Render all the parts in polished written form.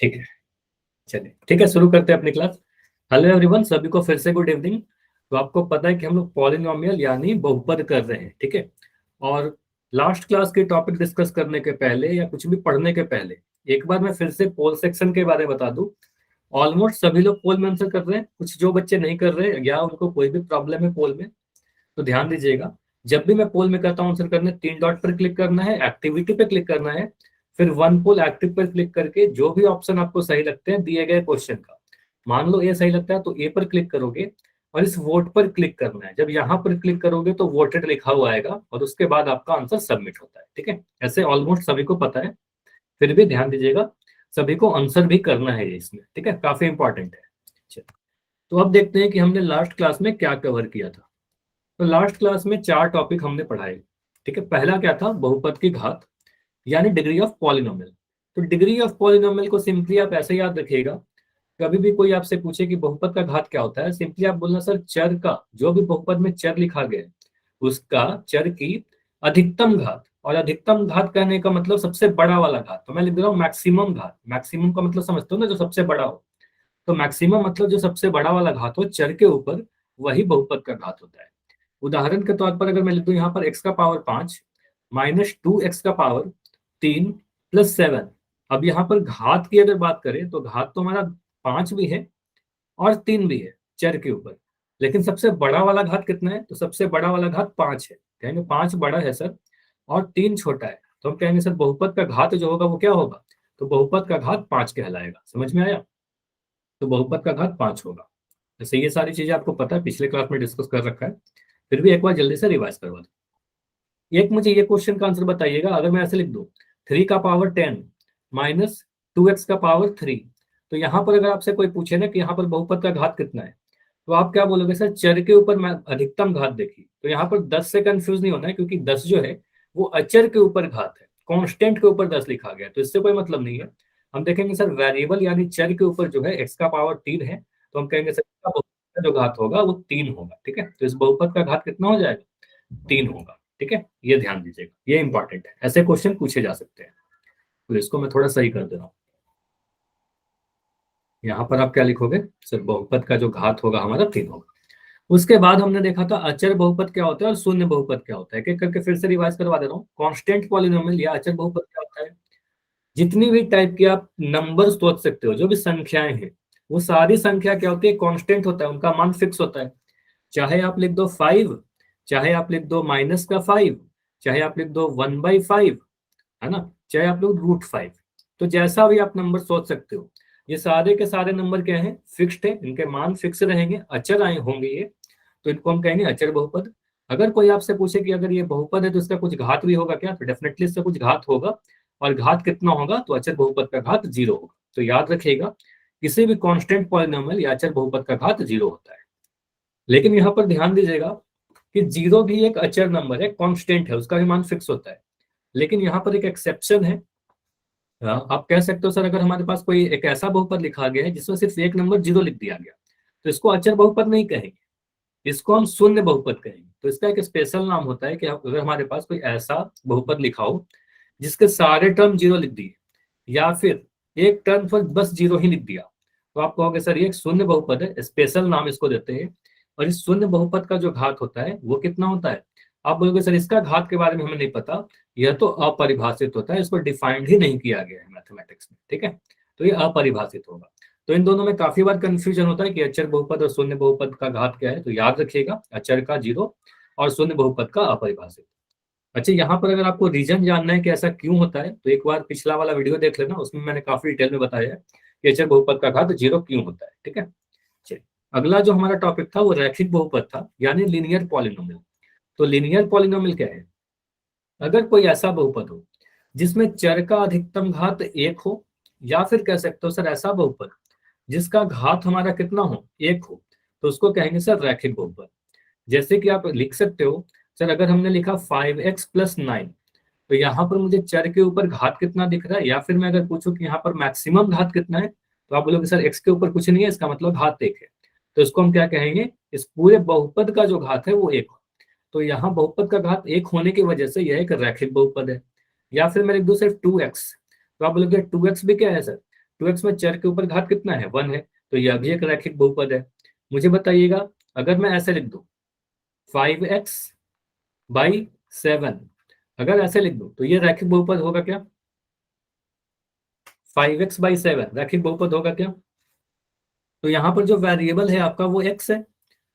ठीक है, चलिए ठीक है, शुरू करते हैं अपनी क्लास। हेलो एवरीवन, सभी को फिर से गुड इवनिंग। तो आपको पता है कि हम लोग पॉलिनोमियल यानी बहुपद कर रहे हैं, ठीक है। और लास्ट क्लास के टॉपिक डिस्कस करने के पहले या कुछ भी पढ़ने के पहले एक बार मैं फिर से पोल सेक्शन के बारे में बता दूं। ऑलमोस्ट सभी लोग पोल में आंसर कर रहे हैं, कुछ जो बच्चे नहीं कर रहे हैं या उनको कोई भी प्रॉब्लम है पोल में, तो ध्यान दीजिएगा। जब भी मैं पोल में कहता हूँ आंसर करने, 3 डॉट पर क्लिक करना है, एक्टिविटी पे क्लिक करना है, फिर वन पोल एक्टिव पर क्लिक करके जो भी ऑप्शन आपको सही लगते हैं दिए गए क्वेश्चन का, मान लो ए सही लगता है तो ए पर क्लिक करोगे और इस वोट पर क्लिक करना है। जब यहाँ पर क्लिक करोगे तो वोटेड लिखा हुआ आएगा और उसके बाद आपका आंसर सबमिट होता है, ठीक है। ऐसे ऑलमोस्ट सभी को पता है, फिर भी ध्यान दीजिएगा, सभी को आंसर भी करना है ये इसमें, ठीक है, काफी इंपॉर्टेंट है। चलिए, तो अब देखते हैं कि हमने लास्ट क्लास में क्या कवर किया था। तो लास्ट क्लास में 4 टॉपिक हमने पढ़ाए, ठीक है। पहला क्या था? बहुपद की घात यानी डिग्री ऑफ पॉलिनोमियल। तो डिग्री ऑफ पॉलिनोमियल को सिंपली आप ऐसे याद रखिएगा, कभी भी कोई आपसे पूछे कि बहुपद का घात क्या होता है, सिंपली आप बोलना सर चर का, जो भी बहुपद में चर लिखा गया है उसका चर की अधिकतम घात। और अधिकतम घात कहने का मतलब सबसे बड़ा वाला घात, तो मैं लिख दे रहा हूँ मैक्सिमम घात। मैक्सिमम का मतलब समझते हो ना, जो सबसे बड़ा हो। तो मैक्सिमम मतलब जो सबसे बड़ा वाला घात हो चर के ऊपर, वही बहुपद का घात होता है। उदाहरण के तौर पर अगर मैं लिख दूं यहाँ पर x का पावर 5 माइनस 2x का पावर 3 प्लस 7। अब यहाँ पर घात की अगर बात करें तो घात तो हमारा 5 भी है और 3 भी है चर के ऊपर, लेकिन सबसे बड़ा वाला घात कितना है? तो सबसे बड़ा वाला घात 5 है। कहेंगे 5 बड़ा है सर और 3 छोटा है, तो हम कहेंगे सर बहुपद का घात जो होगा वो क्या होगा? तो बहुपद का घात 5 कहलाएगा। समझ में आया? तो बहुपद का घात 5 होगा। जैसे ये सारी चीजें आपको पता है, पिछले क्लास में डिस्कस कर रखा है, फिर भी एक बार जल्दी से रिवाइज करवा दो। एक मुझे ये क्वेश्चन का आंसर बताइएगा, अगर मैं ऐसे लिख दूं 3 का पावर 10 माइनस 2x का पावर 3, तो यहाँ पर अगर आपसे कोई पूछे ना कि यहाँ पर बहुपद का घात कितना है, तो आप क्या बोलोगे? सर चर के ऊपर मैं अधिकतम घात देखी। तो यहाँ पर 10 से कंफ्यूज नहीं होना है, क्योंकि 10 जो है वो अचर के ऊपर घात है, कांस्टेंट के ऊपर 10 लिखा गया, तो इससे कोई मतलब नहीं है। हम देखेंगे सर वेरिएबल यानी चर के ऊपर जो है x का पावर 3 है, तो हम कहेंगे सर इसका बहुपद का जो घात होगा वो 3 होगा, ठीक है। तो इस बहुपद का घात कितना हो जाएगा? 3 होगा, ठीक है। ये ध्यान दीजिएगा, ये इंपॉर्टेंट है, ऐसे क्वेश्चन पूछे जा सकते हैं। तो इसको मैं थोड़ा सही कर दे रहा हूँ। यहाँ पर आप क्या लिखोगे? सर बहुपद का जो घात होगा हमारा 3 होगा। उसके बाद हमने देखा था अचर बहुपद क्या होता है और शून्य बहुपद क्या होता है। एक एक करके फिर से रिवाइज करवा दे रहा हूँ। कांस्टेंट पॉलिनोमियल या अचर बहुपद क्या होता है? जितनी भी टाइप की आप नंबर सोच सकते हो, जो भी संख्याएं हैं, वो सारी संख्या क्या होती है? कांस्टेंट होता है, उनका मान फिक्स होता है। चाहे आप लिख दो 5, चाहे आप लिख दो -5, चाहे आप लिख दो 1/5, है ना, चाहे आप लोग √5। तो जैसा भी आप नंबर सोच सकते हो, ये सारे के सारे नंबर क्या है? फिक्स्ड है, इनके मान फिक्स रहेंगे, अचर आए होंगे ये, तो इनको हम कहेंगे अचर बहुपद। अगर कोई आपसे पूछे कि अगर ये बहुपद है तो इसका कुछ घात भी होगा क्या, तो डेफिनेटली इसका कुछ घात होगा, और घात कितना होगा? तो अचर बहुपद का घात 0 होगा। तो याद रखिएगा, किसी भी कांस्टेंट पॉलिनोमियल या अचर बहुपद का घात 0 होता है। लेकिन यहाँ पर ध्यान दीजिएगा कि 0 भी एक अचर नंबर है, कांस्टेंट है, उसका भी मान फिक्स होता है। लेकिन यहाँ पर एक एक्सेप्शन है। आप कह सकते हो सर अगर हमारे पास कोई एक ऐसा बहुपद लिखा गया है जिसमें सिर्फ एक नंबर 0 लिख दिया गया, तो इसको अचर बहुपद नहीं कहेंगे, इसको हम शून्य बहुपद कहेंगे। तो इसका एक स्पेशल नाम होता है कि अगर हमारे पास कोई ऐसा बहुपद लिखा हो जिसके सारे टर्म 0 लिख दिए, या फिर एक टर्म पर बस 0 ही लिख दिया, तो आप कहोगे सर ये एक शून्य बहुपद है, स्पेशल नाम इसको देते हैं। और इस शून्य बहुपद का जो घात होता है वो कितना होता है? आप बोलोगे सर इसका घात के बारे में हमें नहीं पता, यह तो अपरिभाषित होता है, इसको डिफाइंड ही नहीं किया गया है मैथमेटिक्स में, ठीक है। तो ये अपरिभाषित होगा। तो इन दोनों में काफी बार कंफ्यूजन होता है कि अचर बहुपद और शून्य बहुपद का घात क्या है। तो याद रखिएगा, अचर का 0 और शून्य बहुपद का अपरिभाषित। अच्छा, यहाँ पर अगर आपको रीजन जानना है कि ऐसा क्यों होता है, तो एक बार पिछला वाला वीडियो देख लेना, उसमें मैंने काफी डिटेल में बताया है कि अचर बहुपद का घात 0 क्यों होता है, ठीक है। चलिए, अगला जो हमारा टॉपिक था वो रैखिक बहुपद था, यानी लीनियर पॉलिनोमियल। तो लीनियर पॉलिनोमियल क्या है? अगर कोई ऐसा बहुपद हो जिसमें चर का अधिकतम घात 1 हो, या फिर कह सकते हो सर ऐसा बहुपद जिसका घात हमारा कितना हो? 1 हो, तो उसको कहेंगे सर रैखिक बहुपद। जैसे कि आप लिख सकते हो सर, अगर हमने लिखा 5x + 9, तो यहाँ पर मुझे चर के ऊपर घात कितना दिख रहा है, या फिर मैं अगर पूछूं कि यहाँ पर मैक्सिमम घात कितना है, तो आप बोलोगे सर x के ऊपर कुछ नहीं है, इसका मतलब घात 1 है। तो इसको हम क्या कहेंगे? इस पूरे बहुपद का जो घात है वो 1 हो। तो यहाँ बहुपद का घात 1 होने की वजह से यह एक रैखिक बहुपद है। या फिर मैं लिख दूं सिर्फ 2x, तो आप बोलोगे 2x भी क्या है सर? 2x में चर के ऊपर घात कितना है, 1 है, तो यह भी एक रैखिक बहुपद है। मुझे बताइएगा अगर मैं ऐसे लिख दूं 5x/7, अगर ऐसे लिख दूं तो ये रैखिक बहुपद होगा क्या? 5x/7 रैखिक बहुपद होगा क्या? तो यहाँ पर जो वेरिएबल है आपका वो x है,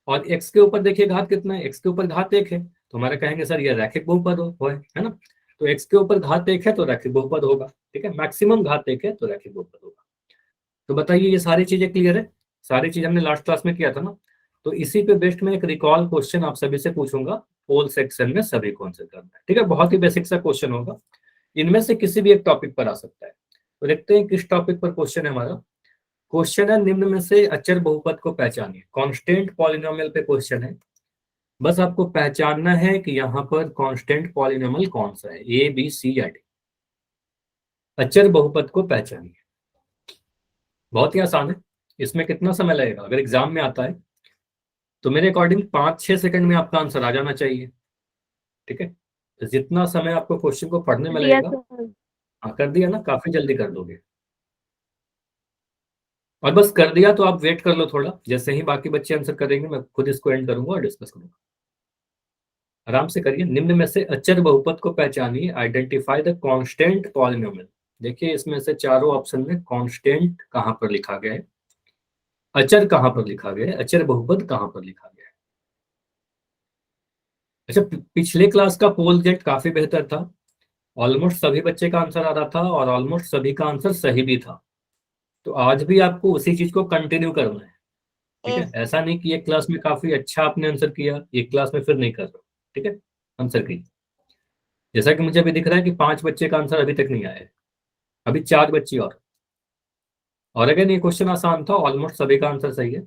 और x के ऊपर देखिए घात कितना है, x के ऊपर घात 1 है, तो हमारा कहेंगे सर ये रैखिक बहुपद है ना। तो x के ऊपर घात 1 है तो रैखिक बहुपद होगा, ठीक है, मैक्सिमम घात 1 है तो रैखिक बहुपद होगा। तो बताइए ये सारी चीजें क्लियर है? सारी चीज हमने लास्ट क्लास में किया था ना। तो इसी पे बेस्ड में एक रिकॉल क्वेश्चन आप सभी से पूछूंगा, पोल सेक्शन में सभी को आंसर करना है, ठीक है। बहुत ही बेसिक सा क्वेश्चन होगा, इनमें से किसी भी एक टॉपिक पर आ सकता है। तो देखते हैं किस टॉपिक पर क्वेश्चन है हमारा। क्वेश्चन है निम्न में से अचर बहुपद को पहचानिए, कांस्टेंट पॉलिनोमियल पे क्वेश्चन है। बस आपको पहचानना है कि यहाँ पर कांस्टेंट पॉलिनोमियल कौन सा है, ए बी सी या डी। अचर बहुपद को पहचानिए, बहुत ही आसान है। इसमें कितना समय लगेगा, अगर एग्जाम में आता है तो मेरे अकॉर्डिंग 5-6 सेकंड में आपका आंसर आ जाना चाहिए, ठीक है। तो जितना समय आपको क्वेश्चन को पढ़ने में दिया लगेगा, सर। हाँ कर दिया ना, काफी जल्दी कर दोगे। और बस कर दिया तो आप वेट कर लो थोड़ा, जैसे ही बाकी बच्चे आंसर करेंगे मैं खुद इसको एंड करूंगा और डिस्कस करूंगा। आराम से करिए। निम्न में से अचर बहुपद को पहचानिए, आइडेंटिफाई द कांस्टेंट पॉलिनोमियल। देखिए इसमें से चारों ऑप्शन में कांस्टेंट कहां पर लिखा गया है, अचर कहां पर लिखा गया है, अचर बहुपद कहां पर लिखा गया है। अच्छा, पिछले क्लास का पोल जेट काफी बेहतर था, ऑलमोस्ट सभी बच्चे का आंसर आ रहा था और ऑलमोस्ट सभी का आंसर सही भी था। तो आज भी आपको उसी चीज को कंटिन्यू करना है, ठीक है। ऐसा नहीं कि एक क्लास में काफी अच्छा आपने आंसर किया, एक क्लास में फिर नहीं कर रहे, ठीक है। आंसर कीजिए। जैसा कि मुझे अभी दिख रहा है कि 5 बच्चे का आंसर अभी तक नहीं आया है, अभी 4 बच्चे और अगर ये क्वेश्चन आसान था, ऑलमोस्ट सभी का आंसर सही है।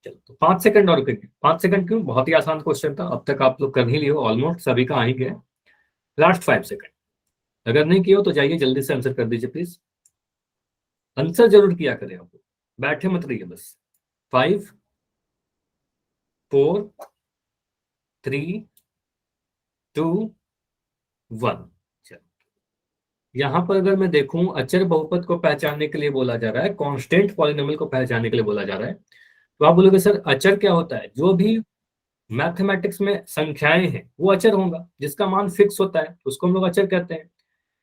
चलो तो 5 सेकंड और करिए। 5 सेकंड क्यों, बहुत ही आसान क्वेश्चन था, अब तक आप लोग कर ही लियो, ऑलमोस्ट सभी का आ ही गया। लास्ट 5 सेकंड, अगर नहीं किया हो तो जाइए जल्दी से आंसर कर दीजिए प्लीज। आंसर जरूर किया करें, आप बैठे मत रहिए बस। 5 4 3 2 1। यहां पर अगर मैं देखूं अचर बहुपद को पहचानने के लिए बोला जा रहा है, कांस्टेंट पॉलिनोमियल को पहचानने के लिए बोला जा रहा है, तो आप बोलोगे सर अचर क्या होता है? जो भी मैथमेटिक्स में संख्याएं हैं वो अचर होगा, जिसका मान फिक्स होता है उसको हम लोग अचर कहते हैं।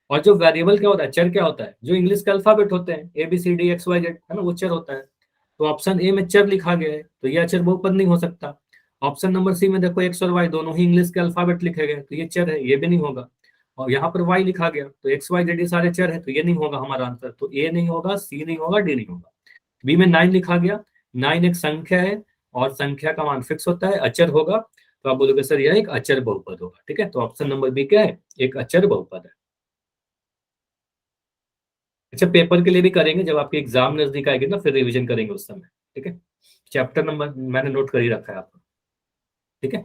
और जो वेरिएबल क्या होता है, चर क्या होता है, जो इंग्लिश के अल्फाबेट होते हैं ABCD XYZ, है ना, वो चर होता है। तो ऑप्शन ए में चर लिखा गया है तो ये अचर बहुपद नहीं हो सकता। ऑप्शन नंबर सी में देखो एक्स और वाई दोनों ही इंग्लिश के अल्फाबेट लिखे गए तो ये चर है, ये भी नहीं होगा। और यहाँ पर वाई लिखा गया तो XYZ ये सारे चर है तो ये नहीं होगा हमारा आंसर। तो ए नहीं होगा, सी नहीं होगा, डी नहीं होगा। बी में 9 लिखा गया, 9 एक संख्या है और संख्या का मान फिक्स होता है, अचर होगा। तो आप बोलोगे सर यह एक अचर बहुपद होगा, ठीक है। तो ऑप्शन नंबर बी क्या है, एक अचर बहुपद है। अच्छा, पेपर के लिए भी करेंगे, जब आपकी एग्जाम नजदीक आएगी ना फिर रिवीजन करेंगे उस समय, ठीक है। चैप्टर नंबर मैंने नोट कर ही रखा है आपको, ठीक है।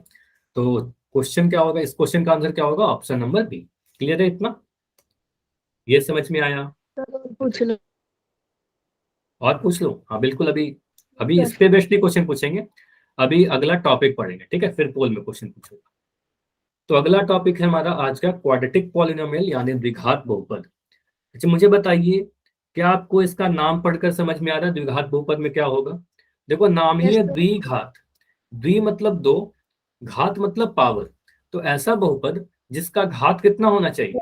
तो क्वेश्चन क्या होगा, इस क्वेश्चन का आंसर क्या होगा, ऑप्शन नंबर बी। क्लियर है इतना, ये समझ में आया? सर और पूछ बताइए। लो। और पूछ लो, हाँ बिल्कुल, अभी अभी इस सर पे बेस्ड ही क्वेश्चन पूछेंगे। अभी अगला टॉपिक पढ़ेंगे, ठीक है, फिर पोल में क्वेश्चन पूछूंगा। तो अगला टॉपिक है हमारा आज का क्वाड्रेटिक पॉलिनोमियल यानी द्विघात बहुपद। अच्छा मुझे बताइए, क्या आपको इसका नाम पढ़कर समझ में आ रहा है द्विघात बहुपद में क्या होगा? देखो नाम ही यस है सर। द्विघात, द्वि मतलब दो, घात मतलब पावर। तो ऐसा बहुपद जिसका घात कितना होना चाहिए,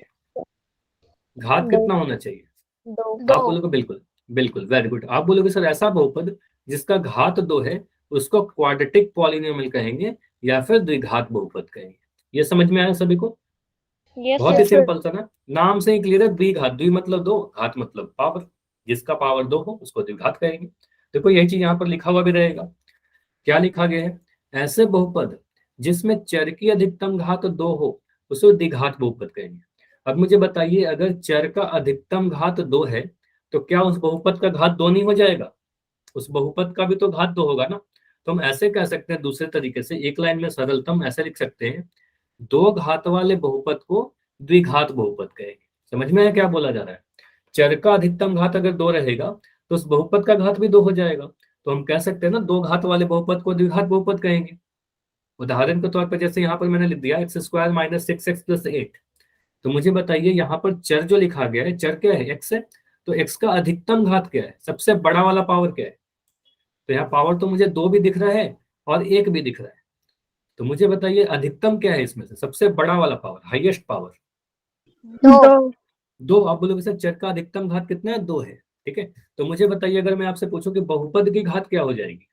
घात दो। कितना होना चाहिए? दो। आप बोलोगे बिल्कुल, बिल्कुल वेरी गुड। आप बोलोगे सर ऐसा बहुपद जिसका घात 2 है उसको क्वाड्रेटिक पॉलिनोमियल कहेंगे या फिर द्विघात बहुपद कहेंगे। ये समझ में आया सभी को? यस बहुत ही सर। सिंपल सा ना, नाम से ही क्लियर है, द्विघात, द्वि मतलब 2, घात मतलब पावर, जिसका पावर 2 हो उसको द्विघात कहेंगे। देखो यही चीज यहाँ पर लिखा हुआ भी रहेगा। क्या लिखा गया है, ऐसे बहुपद जिसमें चर की अधिकतम घात 2 हो उसे द्विघात बहुपद कहेंगे। अब मुझे बताइए अगर चर का अधिकतम घात 2 है तो क्या उस बहुपद का घात 2 नहीं हो जाएगा? उस बहुपद का भी तो घात 2 होगा ना। तो हम ऐसे कह सकते हैं, दूसरे तरीके से एक लाइन में सरलतम ऐसे लिख सकते हैं, दो घात वाले बहुपद को द्विघात बहुपद कहेंगे। समझ में है क्या बोला जा रहा है? चर का अधिकतम घात अगर 2 रहेगा तो उस बहुपद का घात भी 2 हो जाएगा, तो हम कह सकते हैं ना दो घात वाले बहुपद को द्विघात बहुपद कहेंगे। उदाहरण के तौर पर जैसे यहाँ पर मैंने लिख दिया x² - 6x + 8। तो मुझे बताइए यहाँ पर चर जो लिखा गया है, चर क्या है, x है। तो x का अधिकतम घात क्या है, सबसे बड़ा वाला पावर क्या है? तो यहाँ पावर तो मुझे 2 भी दिख रहा है और 1 भी दिख रहा है, तो मुझे बताइए अधिकतम क्या है इसमें से, सबसे बड़ा वाला पावर, हाईएस्ट पावर? 2 2। आप बोलोगे सर चर का अधिकतम घात कितना है? 2 है। ठीक है, तो मुझे बताइए अगर मैं आपसे पूछूं कि बहुपद की घात क्या हो जाएगी?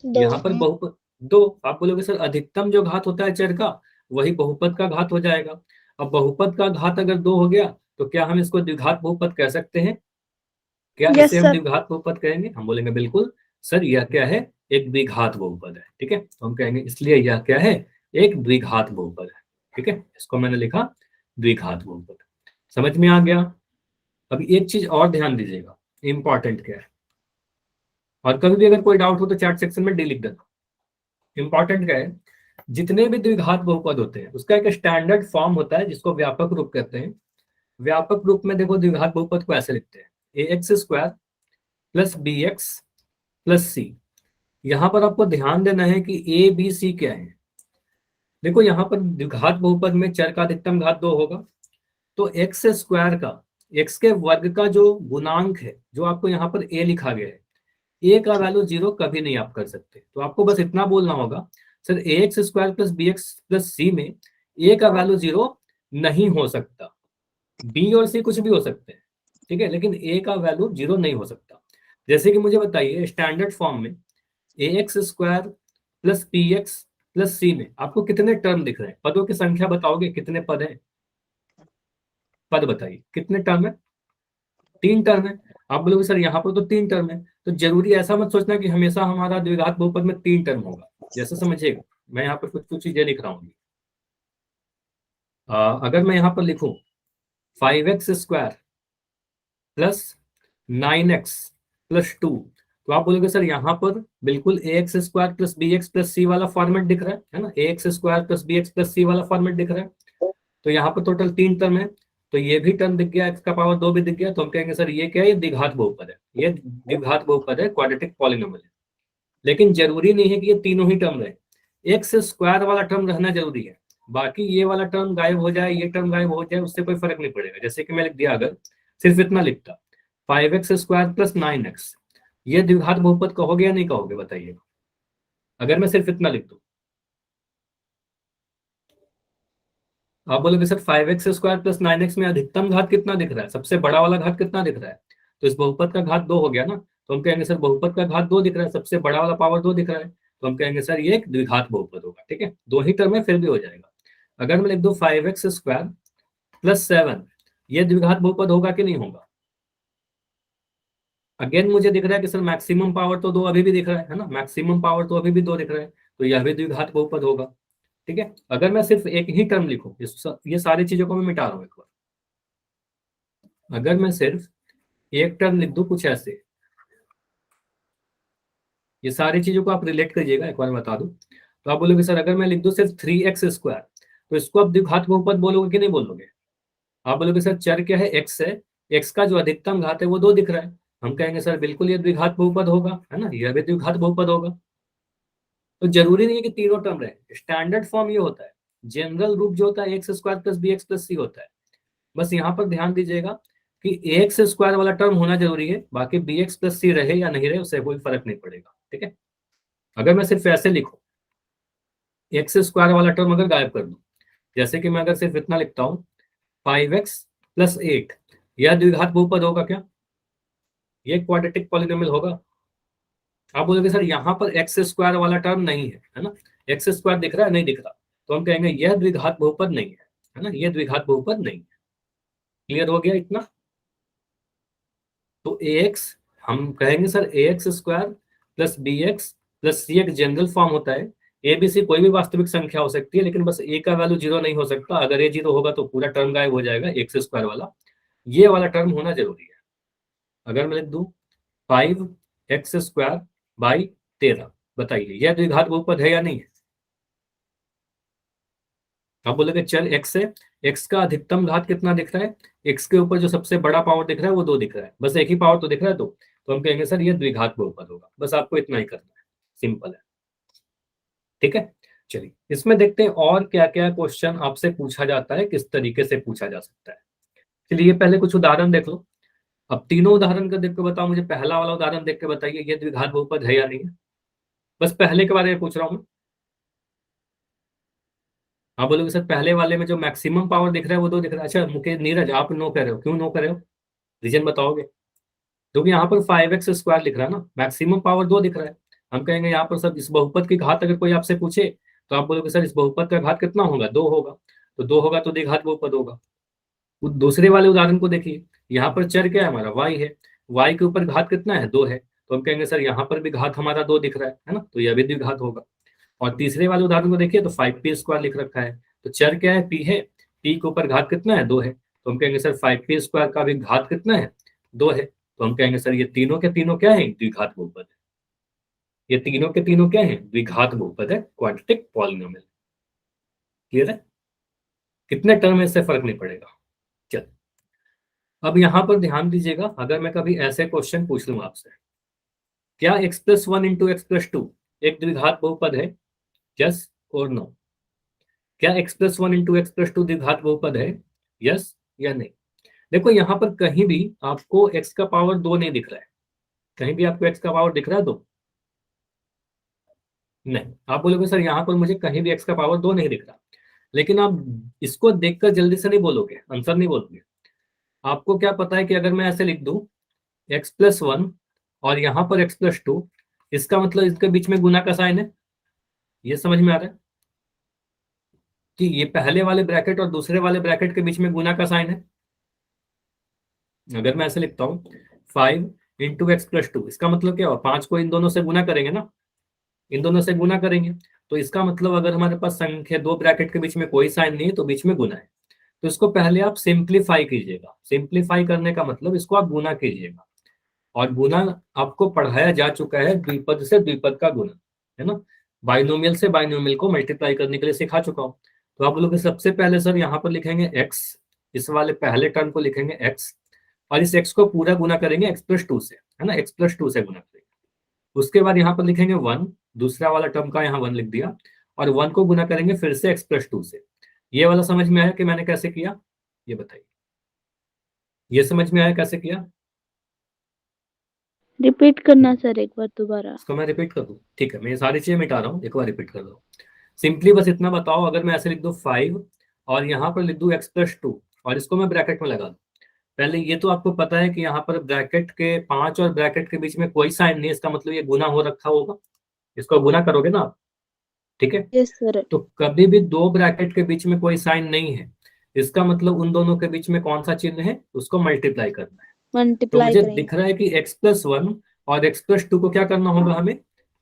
2 यहाँ पर बहुपद 2। आप बोलोगे सर अधिकतम जो घात होता है चर का वही बहुपद का घात हो जाएगा। अब बहुपद का घात अगर 2 हो गया तो क्या हम इसको द्विघात बहुपद कह सकते हैं? क्या यस इसे हम सर। द्विघात बहुपद कहेंगे? हम बोलेंगे बिल्कुल सर यह क्या है, एक द्विघात बहुपद है। ठीक है, तो हम कहेंगे इसलिए यह क्या है, एक द्विघात बहुपद है। ठीक है, इसको मैंने लिखा द्विघात बहुपद। समझ में आ गया? अब एक चीज और ध्यान दीजिएगा, इंपॉर्टेंट क्या है, और कभी भी अगर कोई डाउट हो तो चैट सेक्शन में डी लिख देना। इंपॉर्टेंट क्या है, जितने भी द्विघात बहुपद होते हैं उसका एक स्टैंडर्ड फॉर्म होता है जिसको व्यापक रूप कहते हैं। व्यापक रूप में देखो द्विघात बहुपद को ऐसे लिखते हैं, a x square plus b x plus c. यहाँ पर आपको ध्यान देना है कि ए बी सी क्या है। देखो यहाँ पर द्विघात बहुपद में चर का अधिकतम घात 2 होगा, तो एक्स स्क्वायर का, एक्स के वर्ग का जो गुणांक है, जो आपको यहाँ पर ए लिखा गया है, ए का वैल्यू 0 कभी नहीं आप कर सकते। तो आपको बस इतना बोलना होगा sir a x square plus b x plus c में ए का वैल्यू 0 नहीं हो सकता। बी और सी कुछ भी हो सकते हैं, ठीक है, लेकिन ए का वैल्यू 0 नहीं हो सकता। जैसे कि मुझे बताइए स्टैंडर्ड फॉर्म में a x square plus p x plus c में आपको कितने टर्म दिख रहे हैं? पदों की संख्या बताओगे, कितने पद हैं? पद बताइए कितने टर्म है? 3 टर्म है। आप बोलोगे सर यहाँ पर तो 3 टर्म है, तो जरूरी ऐसा मत सोचना कि हमेशा हमारा द्विघात बहुपद में 3 टर्म होगा। जैसे समझिएगा, मैं यहाँ पर कुछ कुछ चीजें लिख रहा हूँ। अगर मैं यहाँ पर लिखूं 5x square plus 9x plus 2, तो आप बोलोगे सर यहाँ पर बिल्कुल a x square plus b x plus c वाला फॉर्मेट दिख रहा है ना, a x square plus b x plus c वाला फॉर्मेट दिख रहा है। तो यहाँ पर टोटल 3 टर्म है, तो ये भी टर्म दिख गया, एक्स का पावर 2 भी दिख गया, तो हम कहेंगे सर ये क्या है, ये द्विघात बहुपद है, ये द्विघात बहुपद है, क्वाड्रेटिक पॉलिनोमियल है। लेकिन जरूरी नहीं है कि ये तीनों ही टर्म रहे, एक्स स्क्वायर वाला टर्म रहना जरूरी है, बाकी ये वाला टर्म गायब हो जाए, ये टर्म गायब हो जाए, उससे कोई फर्क नहीं पड़ेगा। जैसे कि मैं लिख दिया, अगर सिर्फ इतना लिखता 5x स्क्वायर प्लस 9x, ये द्विघात बहुपद कहोगे या नहीं कहोगे बताइए, अगर मैं सिर्फ इतना लिख दूं? आप बोलोगे sir 5x square plus 9x में अधिकतम घात कितना दिख रहा है, सबसे बड़ा वाला घात कितना दिख रहा है? तो इस बहुपद का घात 2 हो गया ना, तो हम कहेंगे सर बहुपद का घात 2 दिख रहा है, सबसे बड़ा वाला पावर 2 दिख रहा है, तो हम कहेंगे सर ये एक द्विघात बहुपद होगा। ठीक है, 2 ही टर्म है फिर भी हो जाएगा। अगर मैं लिख दूं 5x स्क्वायर प्लस 7, ये द्विघात बहुपद होगा कि नहीं होगा? अगेन मुझे दिख रहा है कि सर मैक्सिमम पावर तो 2 अभी भी दिख रहा है ना, मैक्सिमम पावर तो अभी भी 2 दिख रहा है, तो यह भी द्विघात बहुपद होगा। ठीक है, अगर मैं सिर्फ एक ही टर्म लिखूं, ये सारी चीजों को मैं मिटा रहा हूं एक बार, अगर मैं सिर्फ एक टर्म लिख दूं कुछ ऐसे, ये सारी चीजों को आप रिलेट करिएगा, एक बार बता दूं। तो आप बोलोगे सर अगर मैं लिख दूं सिर्फ 3x स्क्वायर, तो इसको आप द्विघात बहुपद बोलोगे कि नहीं बोलोगे? आप बोलोगे सर चर क्या है, x है, x का जो अधिकतम घात है वो 2 दिख रहा है, हम कहेंगे सर बिल्कुल ये द्विघात बहुपद होगा, है ना, यह भी द्विघात बहुपद होगा। तो जरूरी नहीं है कि तीनों टर्म रहे, स्टैंडर्ड फॉर्म ये होता है, जनरल रूप जो होता है x square plus b x plus c होता है। बस यहाँ पर ध्यान दीजिएगा कि एक्स स्क्वायर वाला टर्म होना जरूरी है, बाकी बी एक्स प्लस सी रहे या नहीं रहे उससे कोई फर्क नहीं पड़ेगा। ठीक है, अगर मैं सिर्फ ऐसे लिखूं, एक्स स्क्वायर वाला टर्म अगर गायब कर दूं, जैसे कि मैं अगर सिर्फ इतना लिखता हूँ 5x प्लस 8, यह द्विघात बहुपद होगा क्या? ये क्वाड्रेटिक पॉलिनोमियल होगा? आप बोलोगे सर यहाँ पर एक्स स्क्वायर वाला टर्म नहीं है ना, एक्स स्क्वायर दिख रहा है, नहीं दिख रहा, तो हम कहेंगे यह द्विघात बहुपद नहीं है ना, यह द्विघात बहुपद नहीं है। क्लियर हो गया इतना? तो ax, हम कहेंगे sir a x square plus b x plus c एक जनरल फॉर्म होता है, ए बी सी कोई भी वास्तविक संख्या हो सकती है, लेकिन बस ए का वैल्यू 0 नहीं हो सकता, अगर ए 0 होगा तो पूरा टर्म गायब हो जाएगा, एक्स स्क्वायर वाला, ये वाला टर्म होना जरूरी है। अगर मैं लिख दूं 5x स्क्वायर बाई 13, बताइए यह द्विघात बहुपद है या नहीं है? आप बोलोगे चल x है, x का अधिकतम घात कितना दिख रहा है, x के ऊपर जो सबसे बड़ा पावर दिख रहा है वो 2 दिख रहा है, बस एक ही पावर तो दिख रहा है, तो हम कहेंगे सर ये द्विघात बहुपद होगा। बस आपको इतना ही करना है, सिंपल है। ठीक है, चलिए इसमें देखते हैं और क्या क्या क्वेश्चन आपसे पूछा जाता है, किस तरीके से पूछा जा सकता है। चलिए पहले कुछ उदाहरण देख लो। अब तीनों उदाहरण का देख के बताओ मुझे, पहला वाला उदाहरण देख के बताइए ये द्विघात बहुपद है या नहीं है। बस पहले के बारे में पूछ रहा हूँ। आप बोलोगे सर पहले वाले में जो मैक्सिमम पावर दिख रहा है वो दो दिख रहा है। अच्छा मुकेश नीरज आप नो कर रहे हो, क्यों नो कर रहे हो, रीजन बताओगे। क्योंकि यहाँ पर 5x² लिख रहा है ना, मैक्सिमम पावर दो दिख रहा है। हम कहेंगे यहाँ पर सर इस बहुपद की घात अगर कोई आपसे पूछे तो आप बोलोगे सर इस बहुपद का घात कितना होगा, दो होगा। तो दो होगा तो द्विघात बहुपद होगा। दूसरे वाले उदाहरण को देखिए, यहाँ पर चर क्या है हमारा, y है। y के ऊपर घात कितना है, दो है। तो हम कहेंगे सर यहाँ पर भी घात हमारा दो दिख रहा है ना, तो यह भी द्विघात होगा। और तीसरे वाले उदाहरण को देखिए तो 5p² लिख रखा है। तो चर क्या है, p है। p के ऊपर घात कितना है, दो है। तो हम कहेंगे सर 5p² का भी घात कितना है, दो है। तो हम कहेंगे सर ये तीनों के तीनों क्या है, द्विघात बहुपद है। ये तीनों के तीनों क्या है, द्विघात बहुपद है, क्वाड्रेटिक पॉलिनोमियल। क्लियर है, कितने टर्म में इससे फर्क नहीं पड़ेगा। चल अब यहां पर ध्यान दीजिएगा, अगर मैं कभी ऐसे क्वेश्चन पूछ लूं आपसे, क्या x+1 इंटू x+2 एक द्विघात बहुपद है, यस और नो। क्या x+1 इंटू x+2 द्विघात बहुपद है, यस या नहीं। देखो यहां पर कहीं भी आपको x का पावर दो नहीं दिख रहा है, कहीं भी आपको x का पावर दिख रहा है दो, नहीं। आप बोलोगे सर यहाँ पर मुझे कहीं भी x का पावर दो नहीं दिख रहा, लेकिन आप इसको देखकर जल्दी से नहीं बोलोगे, आंसर नहीं बोलोगे। आपको क्या पता है कि अगर मैं ऐसे लिख दूं x+1 और यहाँ पर x+2, इसका मतलब इसके बीच में गुना का साइन है। ये समझ में आ रहा है कि ये पहले वाले ब्रैकेट और दूसरे वाले ब्रैकेट के बीच में गुना का साइन है। अगर मैं ऐसे लिखता हूँ 5 × x+2, इसका मतलब क्या हुआ, 5 को इन दोनों से गुना करेंगे ना, इन दोनों से गुना करेंगे। तो इसका मतलब अगर हमारे पास संख्या दो ब्रैकेट के बीच में कोई साइन नहीं है तो बीच में गुना है। तो इसको पहले आप सिंप्लीफाई कीजिएगा। सिंप्लीफाई करने का मतलब इसको आप गुना कीजिएगा। और गुना आपको पढ़ाया जा चुका है, द्विपद से द्विपद का गुना, है ना। बाइनोमियल से बाइनोमियल को मल्टीप्लाई करने के लिए सिखा चुका हूं। तो आप लोग सबसे पहले सर यहाँ पर लिखेंगे x, इस वाले पहले टर्म को लिखेंगे x, और इस x को पूरा गुना करेंगे x+2 से, है ना, x+2 से गुना करेंगे। उसके बाद यहाँ पर लिखेंगे 1, दूसरा वाला टर्म का यहाँ 1 लिख दिया, और 1 को गुना करेंगे फिर से x+2 से। ये वाला समझ में आया कि मैंने कैसे किया, ये बताइए। ये समझ में आया कैसे किया, रिपीट करना सर एक बार दोबारा। इसको मैं रिपीट कर दूं, ठीक है, मैं ये सारी चीजें मिटा रहा हूँ, एक बार रिपीट कर दो। सिंपली बस इतना बताओ, अगर मैं ऐसे लिख दूं 5 और यहाँ पर लिख दूं x+2 और इसको मैं ब्रैकेट में लगा दूं। पहले ये तो आपको पता है कि यहाँ पर ब्रैकेट के 5 और ब्रैकेट के बीच में कोई साइन नहीं है, इसका मतलब ये गुना हो रखा होगा। इसको गुना करोगे ना आप, ठीक है। Yes sir. तो कभी भी दो ब्रैकेट के बीच में कोई साइन नहीं है, इसका मतलब उन दोनों के बीच में कौन सा चिन्ह है, उसको मल्टीप्लाई करना है। तो मल्टीप्लाई मुझे करेंगे। दिख रहा है कि x+1 और x+2 को क्या करना होगा, हमें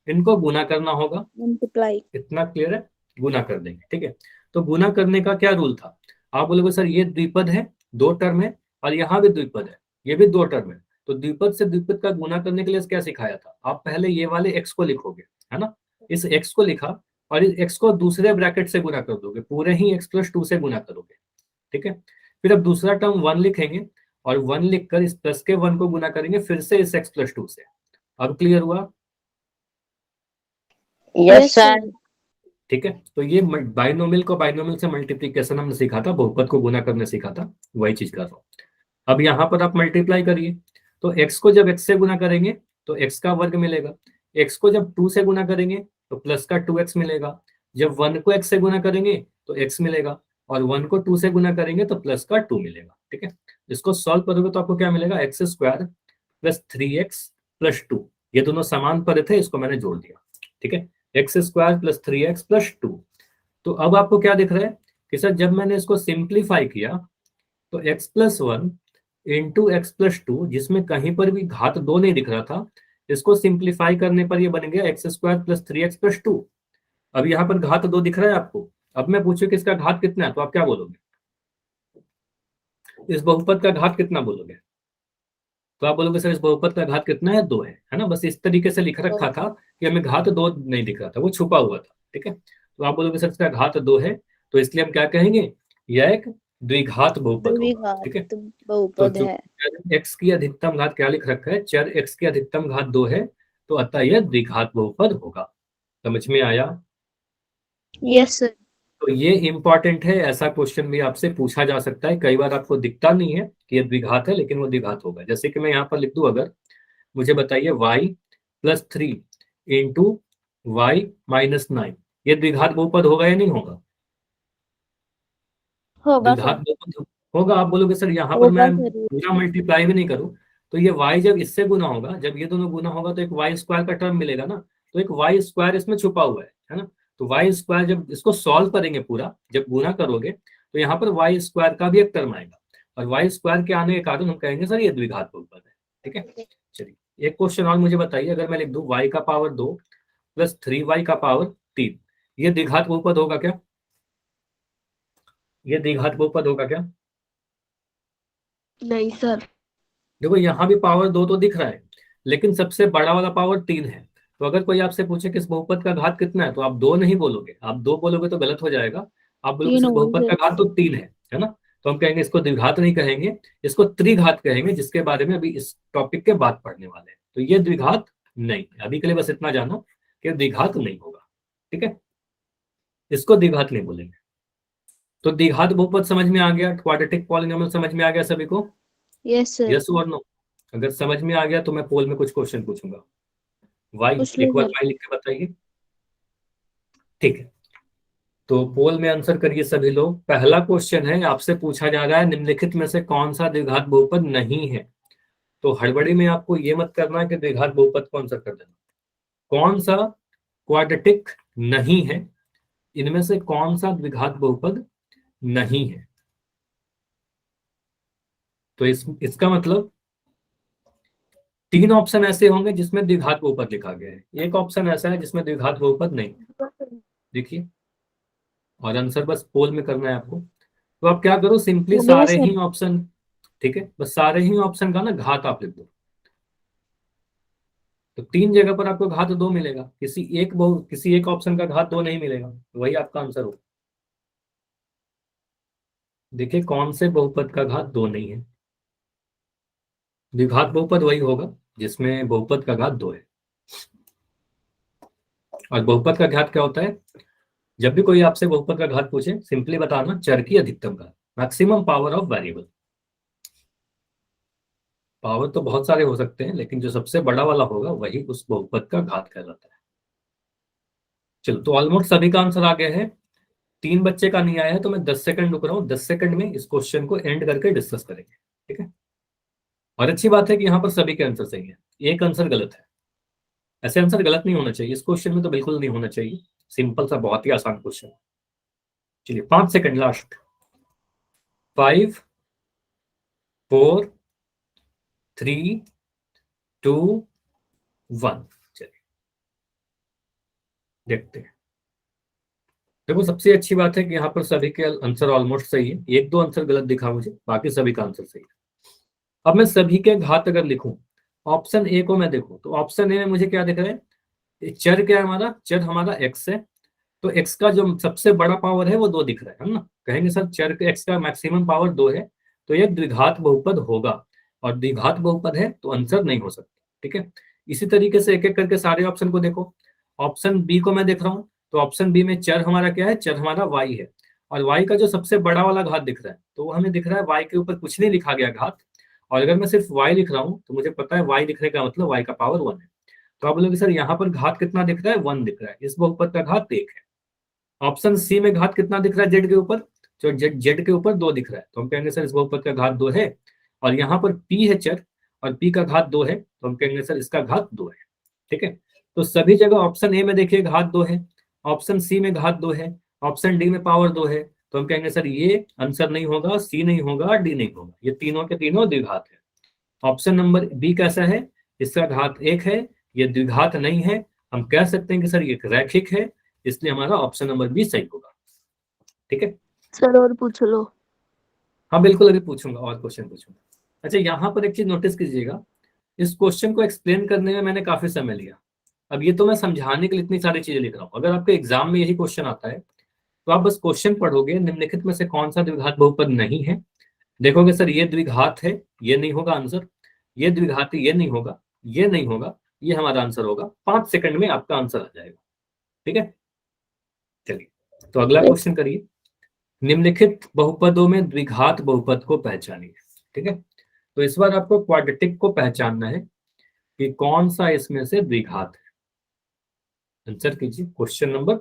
इनको गुना करना होगा। मल्टीप्लाई। इतना क्लियर है, गुना कर देंगे, ठीक है। तो गुना करने का क्या रूल था, आप बोलोगे सर ये द्विपद है, दो टर्म है, और यहाँ भी द्विपद है, ये भी दो टर्म है। तो द्विपद से द्विपद का गुना करने के लिए क्या सिखाया था, आप पहले ये वाले x को लिखोगे, है ना, इस x को लिखा, और इस x को दूसरे ब्रैकेट से गुना कर दोगे, पूरे ही x+2 से गुना करोगे, ठीक है। फिर अब दूसरा टर्म 1 लिखेंगे, और 1 लिखकर इस प्लस के 1 को गुना करेंगे फिर से इस x+2 से। अब क्लियर हुआ, यस सर। ठीक है। तो ये बाइनोमियल को बाइनोमियल से मल्टीप्लीकेशन हमने सीखा था, बहुपद को गुना करने सीखा था, वही चीज कर रहा हूँ। अब यहाँ पर आप मल्टीप्लाई करिए, तो x को जब x से गुना करेंगे तो x का वर्ग मिलेगा, x को जब 2 से गुना करेंगे तो प्लस का 2x मिलेगा, जब 1 को x से गुना करेंगे तो x मिलेगा, और 1 को 2 से गुना करेंगे तो प्लस का 2 मिलेगा, ठीक है। इसको सॉल्व करोगे तो आपको क्या मिलेगा, x² + 3x + 2, ये दोनों समान पद थे, इसको मैंने जोड़ दिया, ठीक है, x² + 3x + 2। तो अब आपको क्या दिख रहा है कि सर जब मैंने इसको सिंप्लीफाई किया तो x+1 इंटू x+2, जिसमें कहीं पर भी घात दो नहीं दिख रहा था, इसको सिंप्लीफाई करने पर ये बन गया x² + 3x + 2। अब यहाँ पर घात दो दिख रहा है आपको। अब मैं पूछूं कि इसका घात कितना है, तो आप क्या बोलोगे, इस बहुपद का घात कितना बोलोगे। तो आप बोलोगे सर इस बहुपद का घात कितना है, दो है ना। बस इस तरीके से लिख रखा था कि हमें घात दो नहीं दिख रहा था, वो छुपा हुआ था, ठीक है। तो आप बोलोगे सर इसका घात दो है, तो इसलिए हम क्या कहेंगे, यह एक द्विघात बहुपद होगा, ठीक है। द्विघात तो बहुपद जो है। x की अधिकतम घात क्या लिख रखा है, चर x की अधिकतम घात दो है, तो अतः यह द्विघात बहुपद होगा। समझ में आया, यस सर। तो ये इंपॉर्टेंट है, ऐसा क्वेश्चन भी आपसे पूछा जा सकता है। कई बार आपको दिखता नहीं है कि ये द्विघात है, लेकिन वो द्विघात होगा। जैसे कि मैं यहाँ पर लिख दूं, अगर मुझे बताइए y+3 इंटू y-9, ये द्विघात बहुपद होगा या नहीं होगा? होगा द्विघात सर। बहुपद होगा। आप बोलोगे सर यहाँ पर होगा मैं सर। पूरा मल्टीप्लाई भी नहीं करूँ, तो ये y जब इससे गुना होगा, जब ये दोनों गुना होगा तो एक y² का टर्म मिलेगा ना, तो एक y² इसमें छुपा हुआ है ना। तो y² जब इसको सॉल्व करेंगे पूरा, जब गुना करोगे तो यहाँ पर y² का भी एक टर्म आएगा, और y² के आने के कारण हम कहेंगे सर ये द्विघात बहुपद है। ठीक है, चलिए एक क्वेश्चन और मुझे बताइए, अगर मैं लिख दूं y का पावर 2 प्लस 3y का पावर 3, ये द्विघात बहुपद होगा क्या? ये द्विघात बहुपद होगा क्या? नहीं सर। देखो यहाँ भी पावर 2 तो दिख रहा है, लेकिन सबसे बड़ा वाला पावर 3 है। तो अगर कोई आपसे पूछे कि इस बहुपद का घात कितना है, तो आप 2 नहीं बोलोगे। आप 2 बोलोगे तो गलत हो जाएगा। आप बोलोगे 3 इस बहुपद होंगे। का घात तो 3 है ना। तो हम कहेंगे इसको द्विघात नहीं कहेंगे, इसको त्रिघात कहेंगे, जिसके बारे में अभी इस टॉपिक के बाद पढ़ने वाले हैं। तो ये द्विघात नहीं है। अभी के लिए बस इतना जानो कि द्विघात नहीं होगा। ठीक है, इसको द्विघात नहीं बोलेंगे। तो द्विघात बहुपद समझ में आ गया, क्वाड्रेटिक पॉलिनोमियल समझ में आ गया सभी को? Yes sir. यस और नो? अगर समझ में आ गया तो मैं पोल में कुछ क्वेश्चन पूछूंगा। वाई, पूछ लो एक बार सर। वाई लिख के बताइए। ठीक है, तो पोल में आंसर करिए सभी लोग। पहला क्वेश्चन है, आपसे पूछा जा रहा है निम्नलिखित में से कौन सा द्विघात बहुपद नहीं है। तो हड़बड़ी में आपको ये मत करना है कि द्विघात बहुपद को आंसर कर देना। कौन सा क्वाड्रेटिक नहीं है, इनमें से कौन सा द्विघात बहुपद नहीं है? तो इसका मतलब 3 ऑप्शन ऐसे होंगे जिसमें द्विघात बहुपद लिखा गया है, एक ऑप्शन ऐसा है जिसमें द्विघात बहुपद नहीं। देखिए, और आंसर बस पोल में करना है आपको। तो आप क्या करो, सिंपली बोलेगा सारे सर। ही ऑप्शन, ठीक है, बस सारे ही ऑप्शन का ना घात आप लिख दो। तो 3 जगह पर आपको घात 2 मिलेगा, किसी एक ऑप्शन का घात 2 नहीं मिलेगा, तो वही आपका आंसर होगा। देखिए कौन से बहुपद का घात 2 नहीं है। द्विघात बहुपद वही होगा जिसमें बहुपद का घात 2 है। और बहुपद का घात क्या होता है? जब भी कोई आपसे बहुपद का घात पूछे, सिंपली बताना चर की अधिकतम घात, maximum power of variable. Power तो बहुत सारे हो सकते हैं, लेकिन जो सबसे बड़ा वाला होगा वही उस बहुपद का घात कहलाता है। चलो, तो ऑलमोस्ट सभी का आंसर आ गया है। 3 बच्चे का नहीं आया है, तो मैं 10 सेकंड रुक रहा हूँ। 10 सेकंड में इस क्वेश्चन को एंड करके डिस्कस करेंगे। ठीक है, और अच्छी बात है कि यहाँ पर सभी के आंसर सही है, एक आंसर गलत है। ऐसे आंसर गलत नहीं होना चाहिए, इस क्वेश्चन में तो बिल्कुल नहीं होना चाहिए। सिंपल सा, बहुत ही आसान क्वेश्चन। चलिए 5 सेकंड लास्ट। 5, 4, 3, 2, 1। चलिए देखते हैं। देखो सबसे अच्छी बात है कि यहाँ पर सभी के आंसर ऑलमोस्ट सही है। 1-2 आंसर गलत दिखा मुझे, बाकी सभी का आंसर सही है। अब मैं सभी के घात अगर लिखूं, ऑप्शन ए को मैं देखूं, तो ऑप्शन ए में मुझे क्या दिख रहा है? चर क्या है हमारा? चर हमारा एक्स है। तो एक्स का जो सबसे बड़ा पावर है वो 2 दिख रहा है ना। कहेंगे सर चर के एक्स का मैक्सिमम पावर 2 है, तो ये द्विघात बहुपद होगा। और द्विघात बहुपद है तो आंसर नहीं हो सकता। ठीक है, इसी तरीके से एक एक करके सारे ऑप्शन को देखो। ऑप्शन बी को मैं देख रहा हूँ, तो ऑप्शन बी में चर हमारा क्या है? चर हमारा वाई है। और वाई का जो सबसे बड़ा वाला घात दिख रहा है, तो वो हमें दिख रहा है वाई के ऊपर कुछ नहीं लिखा गया घात। और अगर मैं सिर्फ वाई लिख रहा हूँ, तो मुझे पता है वाई लिखने का मतलब वाई का पावर 1 है। तो आप बोलोगे सर यहाँ पर घात कितना दिख रहा है? 1 दिख रहा है, इस बहुपद का घात 1 है। ऑप्शन सी में घात कितना दिख रहा है? जेड के ऊपर, जो जेड के ऊपर 2 दिख रहा है, तो हम कहेंगे सर इस बहुपद का घात 2 है। और यहाँ पर पी है चर, और पी का घात 2 है, तो हम कहेंगे सर इसका घात 2 है। ठीक है, तो सभी जगह ऑप्शन ए में देखिए घात 2 है, ऑप्शन सी में घात 2 है, ऑप्शन डी में पावर 2 है, तो हम कहेंगे सर ये आंसर नहीं होगा, सी नहीं होगा, डी नहीं होगा, ये तीनों के तीनों द्विघात है। ऑप्शन नंबर बी कैसा है? इसका घात 1 है, ये द्विघात नहीं है। हम कह सकते हैं कि सर ये रैखिक है, इसलिए हमारा ऑप्शन नंबर बी सही होगा। ठीक है सर और पूछ लो। हाँ बिल्कुल, अभी पूछूंगा, और क्वेश्चन पूछूंगा। अच्छा, यहाँ पर एक चीज नोटिस कीजिएगा, इस क्वेश्चन को एक्सप्लेन करने में मैंने काफी समय लिया। अब ये तो मैं समझाने के लिए इतनी सारी चीजें लिख रहा हूँ। अगर आपके एग्जाम में यही क्वेश्चन आता है, तो आप बस क्वेश्चन पढ़ोगे, निम्नलिखित में से कौन सा द्विघात बहुपद नहीं है, देखोगे सर ये द्विघात है, ये नहीं होगा आंसर, ये द्विघात है, ये नहीं होगा, ये नहीं होगा, ये हमारा आंसर होगा। 5 सेकंड में आपका आंसर आ जाएगा। ठीक है, चलिए, तो अगला क्वेश्चन करिए, निम्नलिखित बहुपदों में द्विघात बहुपद को पहचानिए। ठीक है, तो इस बार आपको क्वाड्रेटिक को पहचानना है कि कौन सा इसमें से द्विघात है। आंसर कीजिए क्वेश्चन नंबर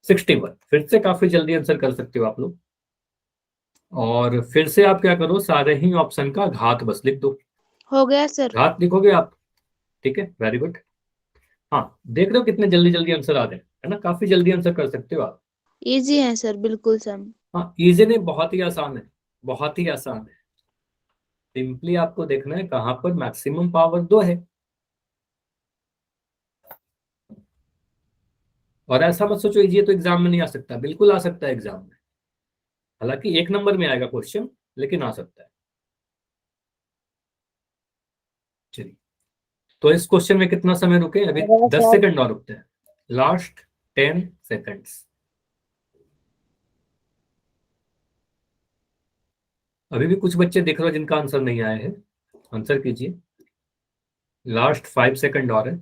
61। फिर से काफी जल्दी आंसर कर सकते हो आप लोग, और फिर से आप क्या करो, सारे ही ऑप्शन का घात बस लिख दो। हो गया सर। घात लिखोगे आप, ठीक है, वेरी गुड। हाँ, देख रहे हो कितने जल्दी जल्दी आंसर आ रहे हैं, है ना, काफी जल्दी आंसर कर सकते हो आप। इजी है सर, बिल्कुल सम। हाँ, इजी नहीं, बहुत ही आसान है, बहुत ही आसान है। सिंपली आपको देखना है कहां पर मैक्सिमम पावर 2 है, और ऐसा मत सोचो ये तो एग्जाम में नहीं आ सकता, बिल्कुल आ सकता है एग्जाम में। हालांकि 1 नंबर में आएगा क्वेश्चन, लेकिन आ सकता है। चलिए, तो इस क्वेश्चन में कितना समय रुके, अभी 10 सेकंड और रुकते हैं, लास्ट 10 सेकंड्स। अभी भी कुछ बच्चे दिख रहे हो जिनका आंसर नहीं आया है, आंसर कीजिए। लास्ट 5 सेकंड और है,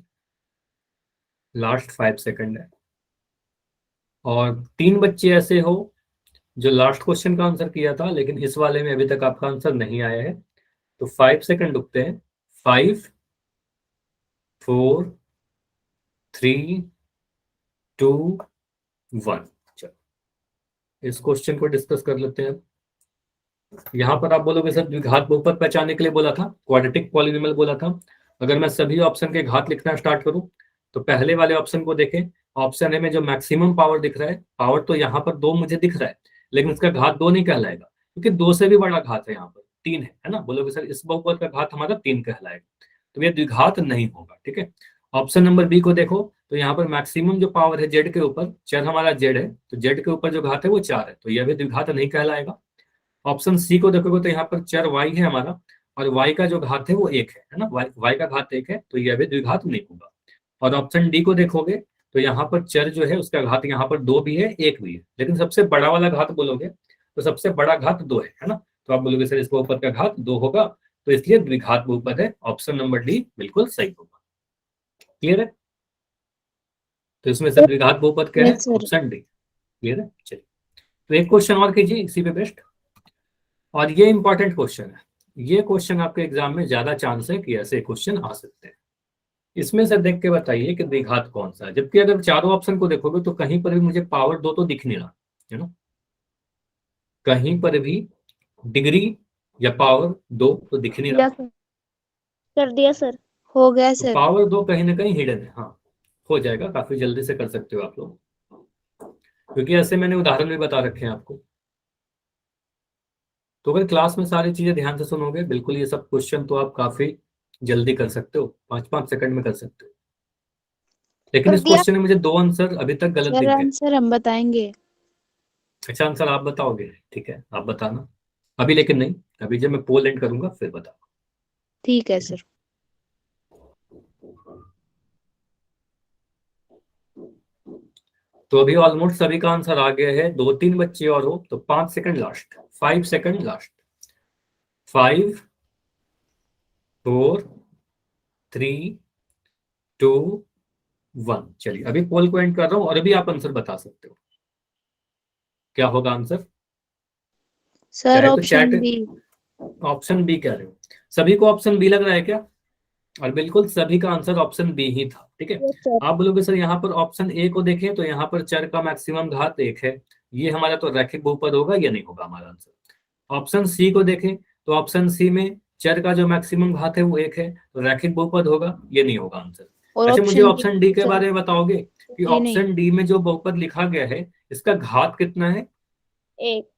लास्ट 5 सेकंड है। और 3 बच्चे ऐसे हो जो लास्ट क्वेश्चन का आंसर किया था, लेकिन इस वाले में अभी तक आपका आंसर नहीं आया है। तो 5 सेकंड रुकते हैं, 5 4 3 2 1। चलो, इस क्वेश्चन को डिस्कस कर लेते हैं। यहाँ पर आप बोलोगे सर द्विघात बहुपद पहचानने के लिए बोला था, क्वाड्रेटिक पॉलिनोमियल बोला था। अगर मैं सभी ऑप्शन के घात लिखना स्टार्ट करूं, तो पहले वाले ऑप्शन को देखें, ऑप्शन ए में जो मैक्सिमम पावर दिख रहा है, पावर तो यहाँ पर 2 मुझे दिख रहा है, लेकिन इसका घात 2 नहीं कहलाएगा, क्योंकि 2 से भी बड़ा घात है, यहाँ पर 3 है ना। बोलोगे सर इस बहुपद का घात हमारा 3 कहलाएगा, तो ये द्विघात नहीं होगा। ठीक है, ऑप्शन नंबर बी को देखो, तो यहाँ पर मैक्सिमम जो पावर है जेड के ऊपर, चर हमारा जेड है, तो जेड के ऊपर जो घात है वो 4 है, तो यह भी द्विघात नहीं कहलाएगा। ऑप्शन सी को देखोगे तो यहाँ पर चर y है हमारा, और y का जो घात है वो 1 है ना, y का घात 1 है, तो यह भी द्विघात नहीं होगा। और ऑप्शन डी को देखोगे तो यहाँ पर चर जो है उसका घात यहाँ पर 2 भी है 1 भी है, लेकिन सबसे बड़ा वाला घात बोलोगे तो सबसे बड़ा घात 2 है ना। तो आप बोलोगे सर इस बहुपद का घात 2 होगा, तो इसलिए द्विघात बहुपद है, ऑप्शन नंबर डी बिल्कुल सही होगा। क्लियर है, तो इसमें से द्विघात बहुपद क्या है, Yes, sir. Option D. Clear है, चलिए तो एक क्वेश्चन और कीजिए इसी पे बेस्ट, और ये इंपॉर्टेंट क्वेश्चन है। ये क्वेश्चन आपके एग्जाम में ज्यादा चांस है कि ऐसे क्वेश्चन आ सकते हैं। इसमें से देख के बताइए कि द्विघात कौन सा है, जबकि अगर चारों ऑप्शन को देखोगे तो कहीं पर भी मुझे पावर 2 तो दिख नहीं रहा है ना, कहीं पर भी डिग्री या पावर 2 तो दिख नहीं रहा। कर दिया सर। हो गया तो सर। पावर 2 कहीं ना कहीं हिडन है। हाँ, हो जाएगा, काफी जल्दी से कर सकते हो आप लोग, क्योंकि ऐसे मैंने उदाहरण भी बता रखे हैं आपको। तो अगर क्लास में सारी चीजें ध्यान से सुनोगे, बिल्कुल ये सब क्वेश्चन तो आप काफी जल्दी कर सकते हो, 5-5 सेकंड में कर सकते हो। लेकिन कर इस दिया क्वेश्चन में मुझे 2 आंसर अभी तक गलत सर, दिख गए। आंसर हम बताएंगे। अच्छा, आंसर आप बताओगे, ठीक है आप बताना अभी, लेकिन नहीं, अभी जब मैं पोल एंड करूंगा फिर बताओ। ठीक है सर। तो अभी ऑलमोस्ट सभी का आंसर आ गया है, 2-3 बच्चे और हो तो 5 सेकंड लास्ट, 5 सेकंड लास्ट, 5 4 3 2 1। चलिए अभी पोल को एंड कर रहा हूं, और अभी आप आंसर बता सकते हो क्या होगा आंसर। सर चाहे तो ऑप्शन चैट, बी। ऑप्शन बी कह रहे हो, सभी को ऑप्शन बी लग रहा है क्या, और बिल्कुल सभी का आंसर ऑप्शन बी ही था। ठीक है, यस सर। आप बोलोगे सर यहाँ पर ऑप्शन ए को देखें तो यहाँ पर चर का मैक्सिमम घात 1 है, ये हमारा तो रैखिक बहुपद होगा, ये नहीं होगा हमारा आंसर। ऑप्शन सी को देखें तो ऑप्शन सी में चर का जो मैक्सिमम घात है वो 1 है, तो रैखिक बहुपद होगा, ये नहीं होगा आंसर। और अच्छा, मुझे ऑप्शन डी ऑप्शन डी के सर, बारे में बताओगे कि जी नहीं, ऑप्शन डी में जो बहुपद लिखा गया है इसका घात कितना है। एक,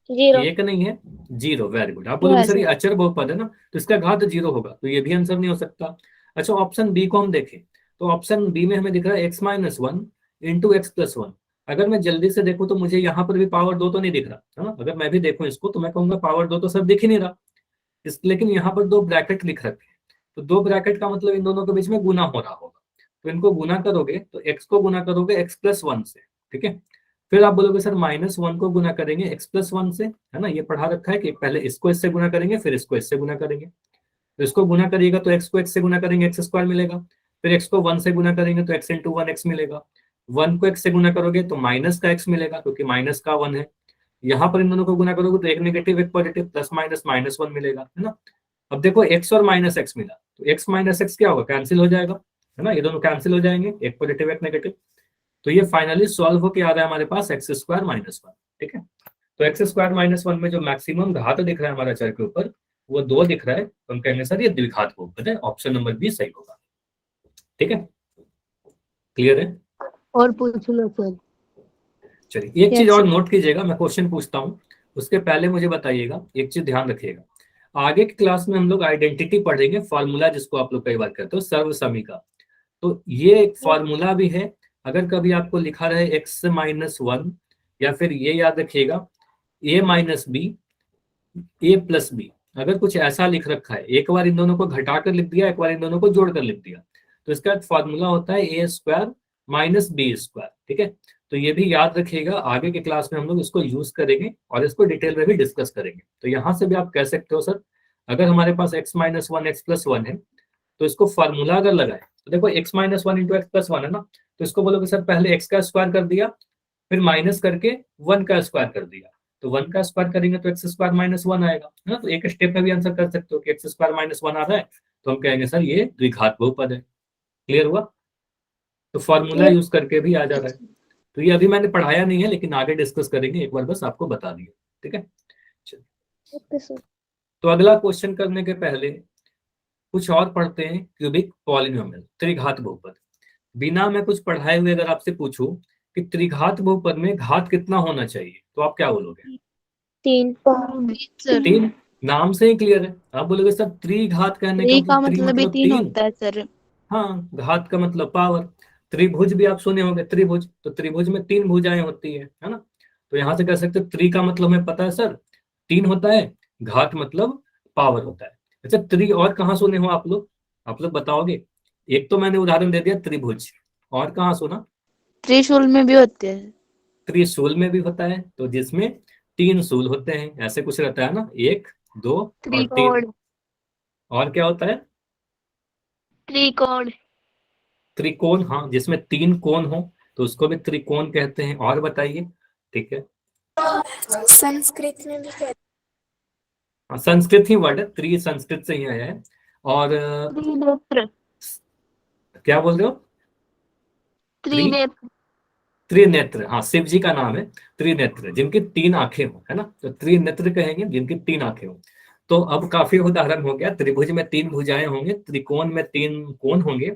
जीरो। 1 नहीं है, 0। वेरी गुड, आप तो बोलोगे है सर ये सर। अचर बहुपद है ना, तो इसका घात 0 होगा, तो ये भी आंसर नहीं हो सकता। अच्छा, ऑप्शन बी को हम देखें तो ऑप्शन बी में हमें दिख रहा है x-1 इंटू x+1। अगर मैं जल्दी से देखूं तो मुझे यहाँ पर भी पावर 2 तो नहीं दिख रहा है ना, अगर मैं भी देखूं इसको तो मैं कहूंगा पावर 2 तो सर दिख ही नहीं रहा, लेकिन यहाँ पर 2 ब्रैकेट लिख रखे हैं, तो 2 ब्रैकेट का मतलब इन दोनों के बीच में गुना हो रहा होगा, तो इनको गुना करोगे तो x को गुना करोगे x+1 से। ठीक है, फिर आप बोलोगे सर -1 को गुना करेंगे x+1 से, है ना, ये पढ़ा रखा है कि पहले इसको इससे गुना करेंगे फिर इसको इससे गुना करेंगे, तो इसको गुना करिएगा तो x को x से गुना करेंगे x² मिलेगा, फिर x को 1 से गुना करेंगे तो x × 1 x मिलेगा, 1 को x से गुना करोगे तो माइनस का x मिलेगा क्योंकि माइनस का 1 है। यहाँ पर इन दोनों को गुना करोगे तो एक नेगेटिव एक पॉजिटिव, प्लस माइनस माइनस 1 मिलेगा, है ना। अब देखो x और माइनस x मिला तो x माइनस x क्या होगा, कैंसिल हो जाएगा, है ना, ये दोनों कैंसिल हो जाएंगे, एक पॉजिटिव एक नेगेटिव। तो ये फाइनली सॉल्व होके आ रहा है हमारे पास एक्स स्क्वायर माइनस 1, ठीक है। तो एक्स स्क्वायर माइनस 1 में जो मैक्सिमम घात दिख रहा है हमारा चर के ऊपर वो 2 दिख रहा है, तो हम कहेंगे सर ये द्विघात बहुपद है, ऑप्शन नंबर बी सही होगा, ठीक है। क्लियर है? और पूछ लो सर। चलिए एक चीज Yes, और sir. नोट कीजिएगा, मैं क्वेश्चन पूछता हूँ उसके पहले मुझे बताइएगा, एक चीज ध्यान रखिएगा। आगे की क्लास में हम लोग आइडेंटिटी पढ़ेंगे, फॉर्मूला जिसको आप लोग कई बार कहते हो सर्वसमी का। तो ये एक फॉर्मूला भी है, अगर कभी आपको लिखा रहे एक्स माइनस 1, या फिर ये याद रखिएगा ए माइनस बी, ए प्लस बी, अगर कुछ ऐसा लिख रखा है, एक बार इन दोनों को घटाकर लिख दिया, एक बार इन दोनों को जोड़कर लिख दिया, तो इसका फॉर्मूला होता है ए स्क्वायर माइनस बी स्क्वायर, ठीक है। तो ये भी याद रखिएगा, आगे के क्लास में हम लोग इसको यूज करेंगे और इसको डिटेल में भी डिस्कस करेंगे। तो यहाँ से भी आप कह सकते हो सर, अगर हमारे पास एक्स माइनस 1 एक्स प्लस 1 है तो इसको फॉर्मूला अगर लगाए तो देखो x minus 1 into x plus 1 है ना, तो इसको बोलोगे सर पहले एक्स का स्क्वायर कर दिया, फिर माइनस करके 1 का स्क्वायर कर दिया, तो 1 का स्क्वायर करेंगे तो एक्स स्क्वायर माइनस 1 आएगा, है ना। तो एक स्टेप में भी आंसर कर सकते हो कि एक्स स्क्वायर माइनस 1 आ रहा है तो हम कहेंगे सर ये द्विघात बहुपद है। क्लियर हुआ? तो फॉर्मूला यूज करके भी आ जा रहा है। तो ये अभी मैंने पढ़ाया नहीं है लेकिन आगे डिस्कस करेंगे, एक बार बस आपको बता दिया, ठीक है। चलिए, Okay, sir. तो अगला क्वेश्चन करने के पहले कुछ और पढ़ते हैं, क्यूबिक पॉलिनोमियल, त्रिघात बहुपद। बिना मैं कुछ पढ़ाए हुए अगर आपसे पूछूं कि त्रिघात बहुपद में घात कितना होना चाहिए तो आप क्या बोलोगे? 3 सर। 3। नाम से ही क्लियर है, आप बोलोगे सर त्रिघात कहने का 3 का मतलब त्रि मतलब ही मतलब 3 3। होता है सर। हाँ, घात का मतलब पावर। त्रिभुज भी आप सुने होंगे, त्रिभुज, तो त्रिभुज में 3 भुजाएं होती है ना। तो यहां से कह सकते हैं त्रि का मतलब हमें पता है सर 3 होता है, घात मतलब पावर होता है। अच्छा, त्रि और कहाँ सुने हो आप लोग बताओगे? एक तो मैंने उदाहरण दे दिया त्रिभुज, और कहाँ सुना? त्रिशूल में भी होते हैं। त्रिशूल में भी होता है, तो जिसमें 3 शूल होते हैं, ऐसे कुछ रहता है ना, 1 2 और 3। त्रिकोण। और क्या होता है? त्रिकोण। त्रिकोण, हाँ, जिसमें 3 कोण हो तो उसको भी त्रिकोण कहते हैं। और बताइए, ठीक है। संस्कृत में भी कहते हाँ, संस्कृत ही वर्ड है, त्रि संस्कृत से ही आया है। और त्रिनेत्र। क्या बोल रहे हो? त्रि त्रिनेत्र। त्रिनेत्र, हाँ, शिव जी का नाम है त्रिनेत्र, जिनकी 3 आंखें हो, है ना, तो त्रिनेत्र कहेंगे जिनकी 3 आंखें हो। तो अब काफी उदाहरण हो गया, त्रिभुज में 3 भुजाएं होंगे, त्रिकोण में 3 कोण होंगे,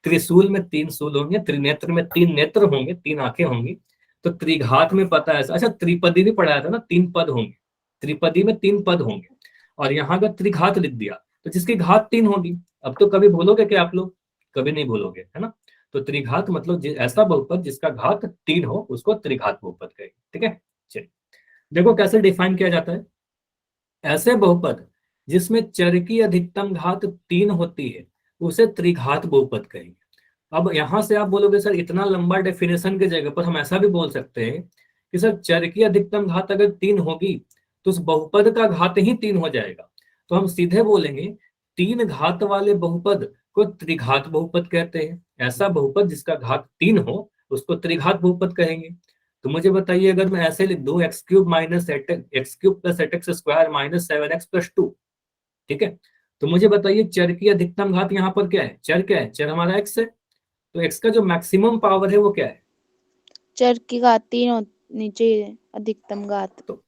त्रिशूल में 3 शूल होंगे, त्रिनेत्र में 3 नेत्र होंगे, 3 आंखें होंगी। तो त्रिघात में पता है, अच्छा त्रिपदी भी पढ़ाया था ना, 3 पद होंगे, त्रिपदी में 3 पद होंगे। और यहाँ अगर त्रिघात लिख दिया तो जिसकी घात 3 होगी। अब तो कभी भूलोगे क्या आप लोग? कभी नहीं भूलोगे, है ना। तो त्रिघात मतलब ऐसा बहुपद जिसका घात 3 हो उसको त्रिघात बहुपद कहेंगे, ठीक है। चलिए, देखो कैसे डिफाइन किया जाता है। ऐसे बहुपद जिसमें चर की अधिकतम घात 3 होती है उसे त्रिघात बहुपद कहेंगे। अब यहां से आप बोलोगे सर इतना लंबा डेफिनेशन की जगह पर हम ऐसा भी बोल सकते हैं कि सर चर की अधिकतम घात अगर 3 होगी तो उस बहुपद का घात ही 3 हो जाएगा। तो हम सीधे बोलेंगे 3 घात वाले बहुपद को त्रिघात बहुपद कहते हैं। ऐसा बहुपद जिसका घात 3 हो उसको त्रिघात बहुपद कहेंगे। तो मुझे बताइए, अगर मैं ऐसे लिख दूं X cube minus X cube plus eight X square minus 7x plus 2, ठीक है, तो मुझे बताइए चर की अधिकतम घात यहाँ पर क्या है? चर क्या है? चर हमारा एक्स है, तो एक्स का जो मैक्सिमम पावर है वो क्या है? चर की घात 3 होनी चाहिए, अधिकतम घात। तो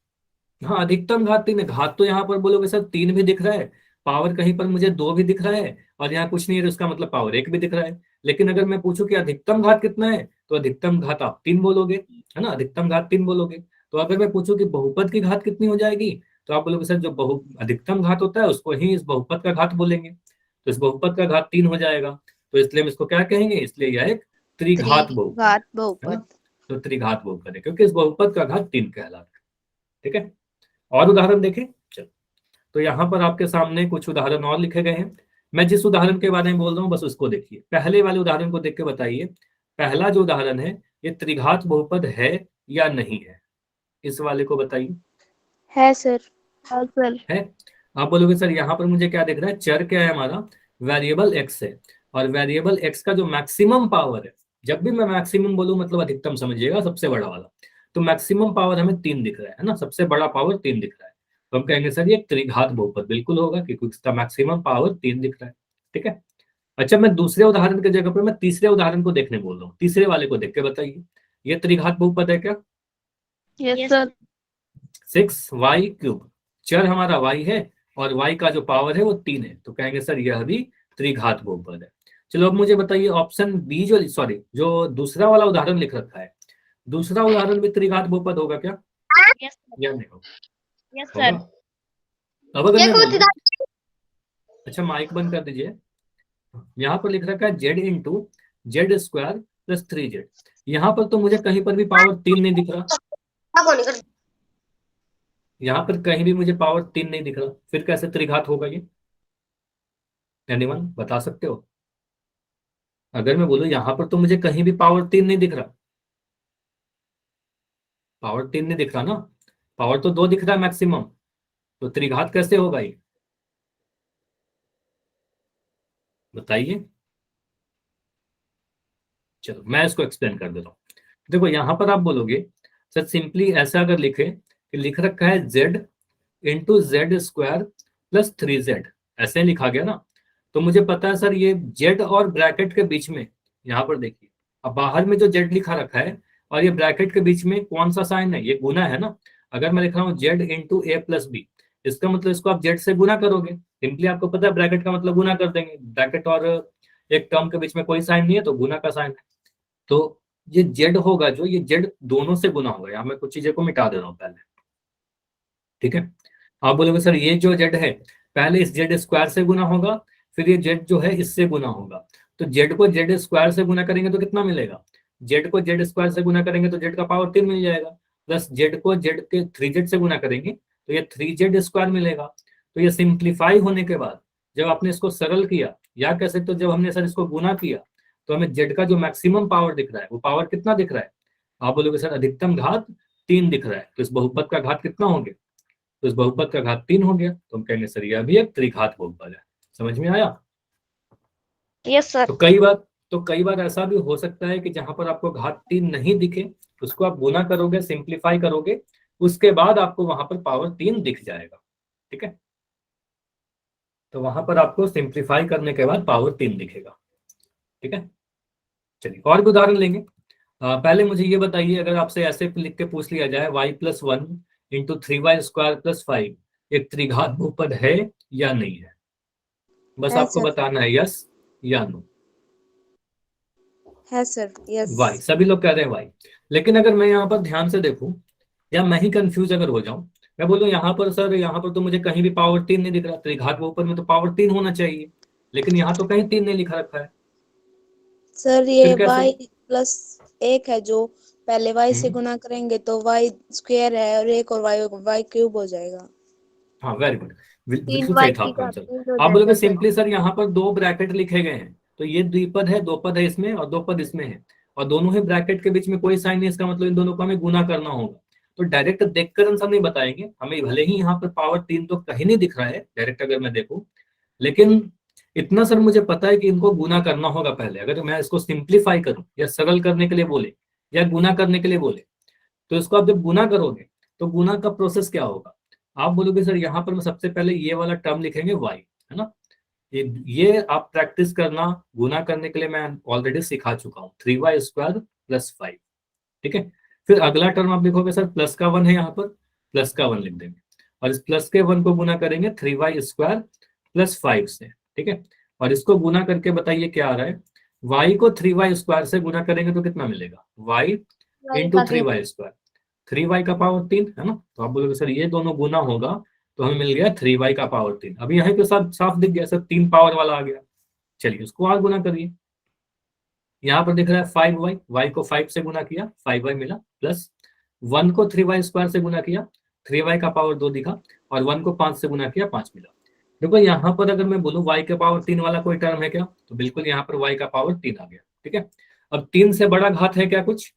हाँ, अधिकतम घात 3 है। घात तो यहाँ पर बोलोगे सर 3 भी दिख रहा है, पावर कहीं पर मुझे 2 भी दिख रहा है, और यहाँ कुछ नहीं है तो उसका मतलब पावर 1 भी दिख रहा है। लेकिन अगर मैं पूछूं कि अधिकतम घात कितना है तो अधिकतम घात आप 3 बोलोगे, है ना, अधिकतम घात 3 बोलोगे। तो अगर मैं पूछूं कि बहुपद की घात कितनी हो जाएगी तो आप बोलोगे सर जो अधिकतम घात होता है उसको ही इस बहुपद का घात बोलेंगे, तो इस बहुपद का घात 3 हो जाएगा। तो इसलिए हम इसको क्या कहेंगे? इसलिए यह एक त्रिघात बहुपद त्रिघात है ना। बहुपद। तो त्रिघात बहुपद है क्योंकि इस बहुपद का घात 3 कहलाता है, ठीक है। और उदाहरण देखें, चलो। तो यहाँ पर आपके सामने कुछ उदाहरण और लिखे गए हैं। मैं जिस उदाहरण के बारे में बोल रहा हूँ बस उसको देखिए, पहले वाले उदाहरण को देख के बताइए पहला जो उदाहरण है ये त्रिघात बहुपद है या नहीं है, इस वाले को बताइए। है सर। हाँ सर। है। आप बोलोगे सर यहाँ पर मुझे क्या दिख रहा है? चर क्या है हमारा? वेरिएबल एक्स है, और वेरिएबल एक्स का जो मैक्सिमम पावर है जब भी मैं मैक्सिमम बोलूं मतलब अधिकतम समझिएगा, सबसे बड़ा वाला। तो मैक्सिमम पावर हमें 3 दिख रहा है ना, सबसे बड़ा पावर 3 दिख रहा है, तो हम कहेंगे सर ये त्रिघात बहुपद बिल्कुल होगा, क्योंकि इसका मैक्सिमम पावर 3 दिख रहा है। ठीक है। अच्छा, मैं दूसरे उदाहरण की जगह पर मैं तीसरे उदाहरण को देखने बोल रहा हूँ, तीसरे वाले को देख के बताइए, ये त्रिघात बहुपद है क्या? Yes sir. 6y3, चर हमारा y है और y का जो पावर है वो 3 है, तो कहेंगे सर यह भी त्रिघात बहुपद है। चलो अब मुझे बताइए ऑप्शन बी, जो सॉरी जो दूसरा वाला उदाहरण लिख रखा है, दूसरा उदाहरण भी त्रिघात बहुपद होगा क्या यस या नहीं होगा? यस होगा। सर। अब अगर मैं बोलूं, अच्छा माइक बंद कर दीजिए, यहाँ पर लिख रखा है z/z² + 3z, यहाँ पर तो मुझे कहीं पर भी पावर 3 नहीं दिख रहा, यहाँ पर कहीं भी मुझे पावर 3 नहीं दिख रहा, फिर कैसे त्रिघात होगा ये? एनीवन बता सकते हो? अगर मैं बोलूं यहाँ पर तो मुझे कहीं भी पावर 3 नहीं दिख रहा, पावर 3 नहीं दिख रहा ना, पावर तो 2 दिख रहा है मैक्सिमम, तो त्रिघात कैसे होगा ये बताइए? चलो मैं इसको एक्सप्लेन कर देता हूँ। देखो यहाँ पर आप बोलोगे सर सिंपली ऐसा अगर लिखे कि लिख रखा है z/z² + 3z, ऐसे लिखा गया ना, तो मुझे पता है सर ये z और ब्रैकेट के बीच में, यहाँ पर देखिए अब बाहर में जो z लिखा रखा है और ये ब्रैकेट के बीच में कौन सा साइन है, ये गुना है ना। अगर मैं लिख रहा हूँ z/a+b, इसका मतलब इसको आप z से गुना करोगे, सिंपली आपको पता है ब्रैकेट का मतलब गुना कर देंगे, ब्रैकेट और एक टर्म के बीच में कोई साइन नहीं है तो गुना का साइन है, तो ये जेड होगा, जो ये जेड दोनों से गुना होगा। यहाँ मैं कुछ चीजें को मिटा दे रहा हूँ पहले, ठीक है। आप बोलोगे सर ये जो जेड है पहले इस z² से गुना होगा, फिर ये जेड जो है इससे गुना होगा, तो जेड को z² से गुना करेंगे तो कितना मिलेगा, जेड को z² से गुना करेंगे तो जेड का पावर 3 मिल जाएगा, प्लस जेड को जेड के 3z से गुना करेंगे तो ये 3z² मिलेगा। तो ये सिंप्लीफाई होने के बाद जब आपने इसको सरल किया, या कह सकते हो जब हमने सर इसको गुना किया, तो हमें जेड का जो मैक्सिमम पावर दिख रहा है वो पावर कितना दिख रहा है? आप बोलोगे सर अधिकतम घात 3 दिख रहा है, तो इस बहुपद का घात कितना हो गया? तो इस बहुपद का घात 3 हो गया, तो हम कहेंगे सर यह भी एक त्रिघात बहुपद है। समझ में आया? Yes sir. तो कई बार ऐसा भी हो सकता है कि जहां पर आपको घात 3 नहीं दिखे, उसको आप गुना करोगे, सिंप्लीफाई करोगे, उसके बाद आपको वहां पर पावर 3 दिख जाएगा। ठीक है, तो वहां पर आपको सिंप्लीफाई करने के बाद पावर 3 दिखेगा। ठीक है, चलिए और भी उदाहरण लेंगे। पहले मुझे ये बताइए, अगर आपसे ऐसे लिख के पूछ लिया जाए y+1 × 3y² + 5 एक त्रिघात बहुपद है या नहीं है, बस है आपको सर। बताना है यस या नो। है सर। यस। वाई, सभी लोग कह रहे हैं वाई, लेकिन अगर मैं यहाँ पर ध्यान से देखूं या मैं ही कंफ्यूज अगर हो जाऊं, मैं बोलूं यहाँ पर सर यहाँ पर तो मुझे कहीं भी पावर 3 नहीं दिख रहा, त्रिघात बहुपद में तो पावर 3 होना चाहिए, लेकिन यहाँ तो कहीं 3 नहीं लिखा रखा है, सर ये फिर कैसे? y+1 है, जो पहले y से हम्म, गुना करेंगे तो y² है, और एक और y³ हो जाएगा। हाँ वेरी गुड, तीन बिल्कुल वाई सही था की आपका घात आंसर। 3 हो आप बोलोगे जाएगा सर। सिंपली सर यहाँ पर 2 ब्रैकेट लिखे गए हैं, तो ये द्विपद है, 2 पद है इसमें और 2 पद इसमें है, और दोनों ही ब्रैकेट के बीच में कोई साइन नहीं, इसका मतलब इन दोनों को हमें गुना करना होगा। तो डायरेक्ट देखकर आंसर नहीं बताएंगे, हमें भले ही यहाँ पर पावर 3 तो कहीं नहीं दिख रहा है डायरेक्ट अगर मैं देखूं, लेकिन इतना सर मुझे पता है कि इनको गुना करना होगा पहले। अगर मैं इसको सिंप्लीफाई करूं या सरल करने के लिए बोले या गुना करने के लिए बोले, तो इसको आप जब गुना करोगे तो गुना का प्रोसेस क्या होगा? आप बोलोगे सर यहाँ पर मैं सबसे पहले ये वाला टर्म लिखेंगे y, है ना, ये आप प्रैक्टिस करना, गुना करने के लिए मैं ऑलरेडी सिखा चुका हूँ, 3y² + 5। ठीक है, फिर अगला टर्म आप लिखोगे सर प्लस का 1 है, यहाँ पर प्लस का 1 लिख देंगे, और इस प्लस के 1 को गुना करेंगे 3y² + 5 से। ठीक है, और इसको गुना करके बताइए क्या आ रहा है, y को 3y² से गुना करेंगे तो कितना मिलेगा, y × 3y², 3y का पावर 3 है ना, तो आप बोलोगे सर ये दोनों गुना होगा तो हमें मिल गया 3y का पावर 3। अभी यहाँ पे सब साफ दिख गया सर, 3 पावर वाला आ गया। चलिए उसको और गुना करिए, यहाँ पर दिख रहा है 5y, y को 5 से गुना किया 5y मिला, प्लस 1 को 3y² से गुना किया 3y का पावर 2 दिखा, और 1 को 5 से गुना किया 5 मिला। देखो यहाँ पर अगर मैं बोलूँ y के पावर 3 वाला कोई टर्म है क्या, तो बिल्कुल यहाँ पर y का पावर 3 आ गया। ठीक है, अब 3 से बड़ा घात है क्या कुछ?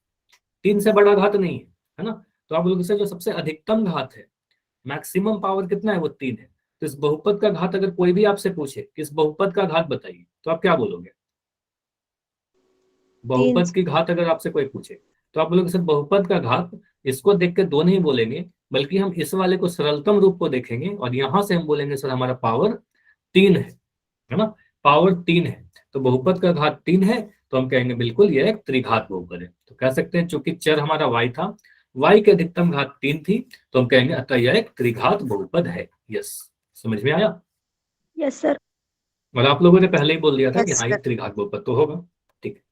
3 से बड़ा घात नहीं है ना, तो आप लोग जो सबसे अधिकतम घात है, मैक्सिमम पावर कितना है, वो 3 है। तो इस बहुपद का घात अगर कोई भी आपसे पूछे कि इस बहुपद का घात बताइए, तो आप क्या बोलोगे? बहुपद की घात अगर आपसे कोई पूछे तो आप बोलोगे सर बहुपद का घात, इसको देख के दो नहीं बोलेंगे, बल्कि हम इस वाले को सरलतम रूप को देखेंगे और यहां से हम बोलेंगे सर हमारा पावर 3 है ना, पावर 3 है, तो बहुपद का घात 3 है, तो हम कहेंगे बिल्कुल यह एक त्रिघात बहुपद है। तो कह सकते हैं चूंकि चर हमारा y था, y की अधिकतम घात 3 थी, तो हम कहेंगे अतः यह एक त्रिघात बहुपद है। यस, समझ में आया? Yes sir. और आप लोगों ने पहले ही बोल दिया था कि Yes, हाँ ये sir. त्रिघात बहुपद तो होगा। ठीक है,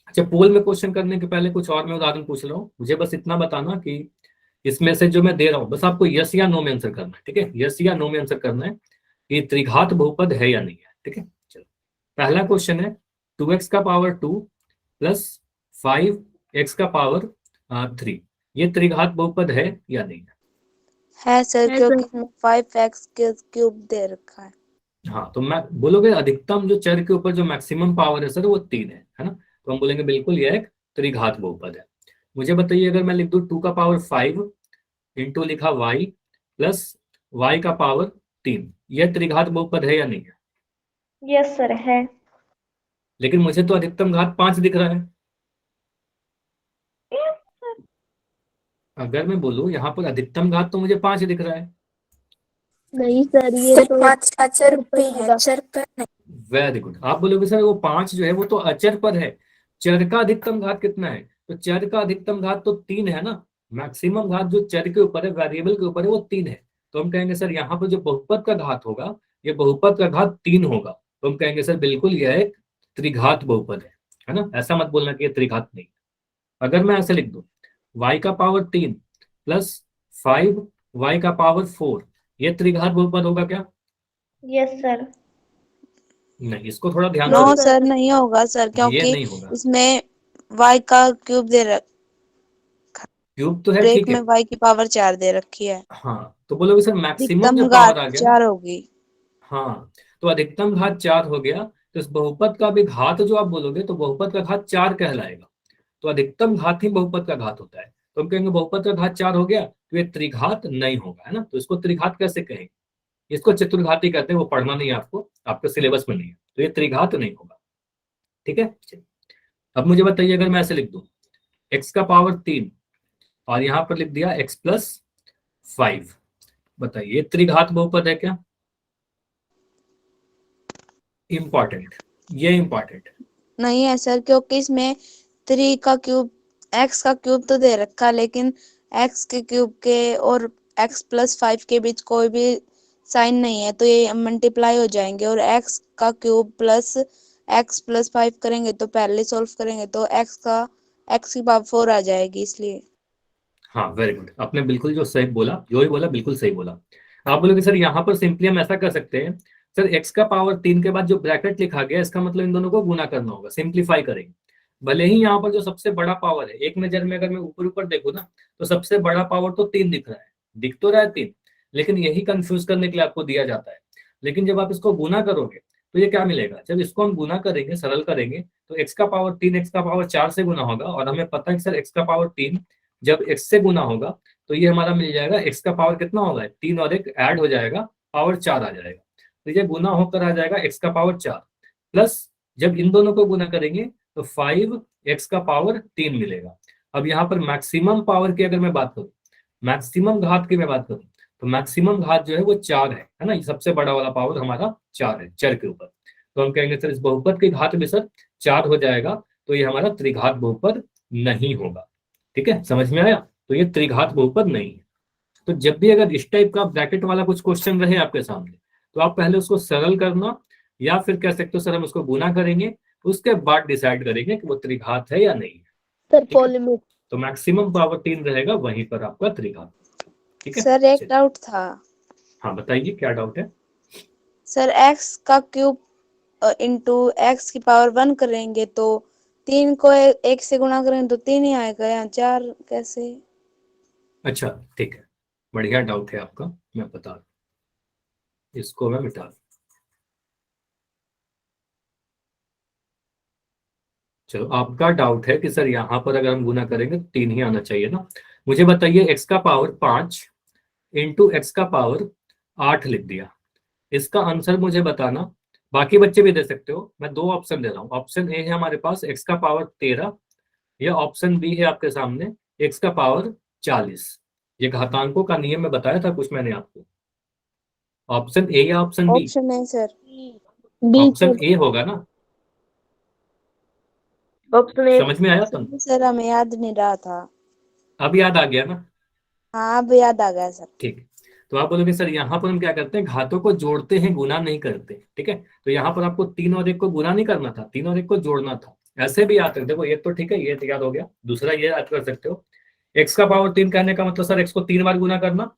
अच्छा पोल में क्वेश्चन करने के पहले कुछ और मैं उदाहरण पूछ रहा हूँ, मुझे बस इतना बताना कि इसमें से जो मैं दे रहा हूँ बस आपको यस या नो में आंसर करना है। ठीक है, यस या नो में आंसर करना है कि त्रिघात बहुपद है या नहीं है। ठीक है, चलो पहला क्वेश्चन है 2x का पावर 2 प्लस 5x का पावर 3, ये त्रिघात बहुपद है या नहीं है? सर, है क्योंकि सर। इसमें 5x के क्यूब दे रखा है। हाँ तो मैं बोलोगे अधिकतम जो चर के ऊपर जो मैक्सिमम पावर है सर वो 3 है ना, तो हम बोलेंगे बिल्कुल यह एक त्रिघात बहुपद है। मुझे बताइए अगर मैं लिख दूं 2 का पावर 5 इंटू लिखा y प्लस y का पावर 3, यह त्रिघात बहुपद है या नहीं है? यस सर है। लेकिन मुझे तो अधिकतम घात 5 दिख रहा है। अगर मैं बोलूं यहाँ पर अधिकतम घात तो मुझे 5 दिख रहा है। नहीं सर, ये सर, तो 5 अचर पे है, होगा। चर पे नहीं। वेरी गुड, आप बोलोगे सर वो 5 जो है वो तो अचर पर है, चर का अधिकतम घात कितना है? तो चर का अधिकतम घात तो 3 है ना, मैक्सिमम घात जो चर के ऊपर है, वेरिएबल के ऊपर है, वो 3 है। तो हम कहेंगे सर यहाँ पर जो बहुपद का घात होगा ये बहुपद का घात 3 होगा, तो हम कहेंगे सर बिल्कुल यह एक त्रिघात बहुपद है ना। ऐसा मत बोलना कि यह त्रिघात नहीं। अगर मैं ऐसे लिख दूं y का पावर 3 प्लस 5y का पावर 4, ये त्रिघात बहुपद होगा क्या? Yes sir. नहीं, इसको थोड़ा ध्यान नो से सर, नहीं होगा सर, ये क्योंकि नहीं होगा। इसमें y का क्यूब दे रखा, क्यूब तो है, ब्रेक ठीक है, में y की पावर 4 दे रखी है। हाँ तो बोलोगे सर मैक्सिमम अधिकतम जो घात पावर आ गया, 4 होगी। हाँ तो अधिकतम घात 4 हो गया, तो इस बहुपद का भी घात जो आप बोलोगे तो बहुपद का घात 4 कहलाएगा, तो अधिकतम घात ही बहुपद का घात होता है, तो हम कहेंगे बहुपद का घात 4 हो गया तो ये त्रिघात नहीं होगा, है ना। तो इसको त्रिघात कैसे कहेंगे? इसको चतुर्घाती कहते हैं, वो पढ़ना नहीं है आपको, आपके सिलेबस में नहीं है, तो ये त्रिघात नहीं होगा। ठीक है, चलिए। अब मुझे बताइए अगर मैं ऐसे लिख दूं x का पावर 3 और यहाँ पर लिख दिया x प्लस 5, बताइए ये त्रिघात बहुपद है क्या? इंपॉर्टेंट, ये इंपॉर्टेंट। नहीं है सर, क्योंकि इसमें 3 का क्यूब, x का क्यूब तो दे रखा है, लेकिन x के क्यूब के और x प्लस 5 के बीच कोई भी साइन नहीं है, तो ये मल्टीप्लाई हो जाएंगे, और x का क्यूब प्लस x प्लस 5 करेंगे तो पहले सॉल्व करेंगे तो x की पावर 4 आ जाएगी, इसलिए। हाँ वेरी गुड, आपने बिल्कुल जो सही बोला, जो ही बोला बिल्कुल सही बोला। आप बोलोगे सर यहाँ पर सिंपली हम ऐसा कर सकते हैं, सर x का पावर 3 के बाद जो ब्रैकेट लिखा गया इसका मतलब इन दोनों को गुना करना होगा, सिंप्लीफाई करेंगे। भले ही यहाँ पर जो सबसे बड़ा पावर है, एक नजर में अगर मैं ऊपर ऊपर देखूँ ना तो सबसे बड़ा पावर तो 3 दिख रहा है, दिख तो रहा है 3, लेकिन यही कंफ्यूज करने के लिए आपको दिया जाता है। लेकिन जब आप इसको गुना करोगे तो ये क्या मिलेगा, जब इसको हम गुना करेंगे, सरल करेंगे, तो x का पावर 3 x का पावर 4 से गुना होगा, और हमें पता है कि सर x का पावर 3 जब x से गुना होगा तो ये हमारा मिल जाएगा, x का पावर कितना होगा, 3 और 1 ऐड हो जाएगा, पावर 4 आ जाएगा, तो ये गुना होकर आ जाएगा x का पावर 4, प्लस जब इन दोनों को गुना करेंगे तो 5x का पावर 3 मिलेगा। अब यहाँ पर मैक्सिमम पावर की अगर मैं बात करूँ, मैक्सिमम घात की मैं बात करूँ, तो मैक्सिमम घात जो है वो 4 है ना, ये सबसे बड़ा वाला पावर हमारा 4 है चर के ऊपर, तो हम कहेंगे सर इस बहुपद की घात भी सर 4 हो जाएगा, तो ये हमारा त्रिघात बहुपद नहीं होगा। ठीक है, समझ में आया? तो ये त्रिघात बहुपद नहीं है। तो जब भी अगर इस टाइप का ब्रैकेट वाला कुछ क्वेश्चन रहे आपके सामने, तो आप पहले उसको सरल करना, या फिर कह सकते हो सर हम उसको गुना करेंगे, उसके बाद डिसाइड करेंगे कि वो त्रिघात है या नहीं है। सर ठीक है? पॉलीमिक। तो मैक्सिमम पावर 3 रहेगा, वहीं पर आपका त्रिघात। ठीक है सर, एक चलिए। डाउट था। हाँ बताइए क्या डाउट है? सर, x का क्यूब इंटू x की पावर 1 करेंगे तो 3 को 1 से गुणा करेंगे तो 3 ही आएगा, यहाँ 4 कैसे? अच्छा ठीक है, बढ़िया डाउट है आपका, मैं बता दूं, इसको मैं मिटा दूं। चलो आपका डाउट है कि सर यहाँ पर अगर हम गुना करेंगे तो 3 ही आना चाहिए ना। मुझे बताइए x का पावर 5 इंटू एक्स का पावर 8 लिख दिया, इसका आंसर मुझे बताना बाकी बच्चे भी दे सकते हो, मैं दो ऑप्शन दे रहा हूँ। ऑप्शन ए है हमारे पास x का पावर 13, या ऑप्शन बी है आपके सामने x का पावर 40। ये घातांकों का नियम में बताया था कुछ मैंने आपको। ऑप्शन ए या ऑप्शन बी? ऑप्शन है sir. B option sir. A होगा ना, ऑप्शन ए। समझ में आया तुम? सर हमें याद नहीं रहा था। अब याद आ गया ना? हाँ अब याद आ गया सर। ठीक है, तो आप बोलोगे सर यहाँ पर हम क्या करते हैं, घातों को जोड़ते हैं, गुना नहीं करते। ठीक है, तो यहाँ पर आपको 3 और 1 को गुना नहीं करना था, 3 और 1 को जोड़ना था। ऐसे भी याद रख, देखो ये तो ठीक है, ये तो याद हो गया। दूसरा ये याद कर सकते हो, x का पावर 3 कहने का मतलब सर x को 3 बार गुना करना।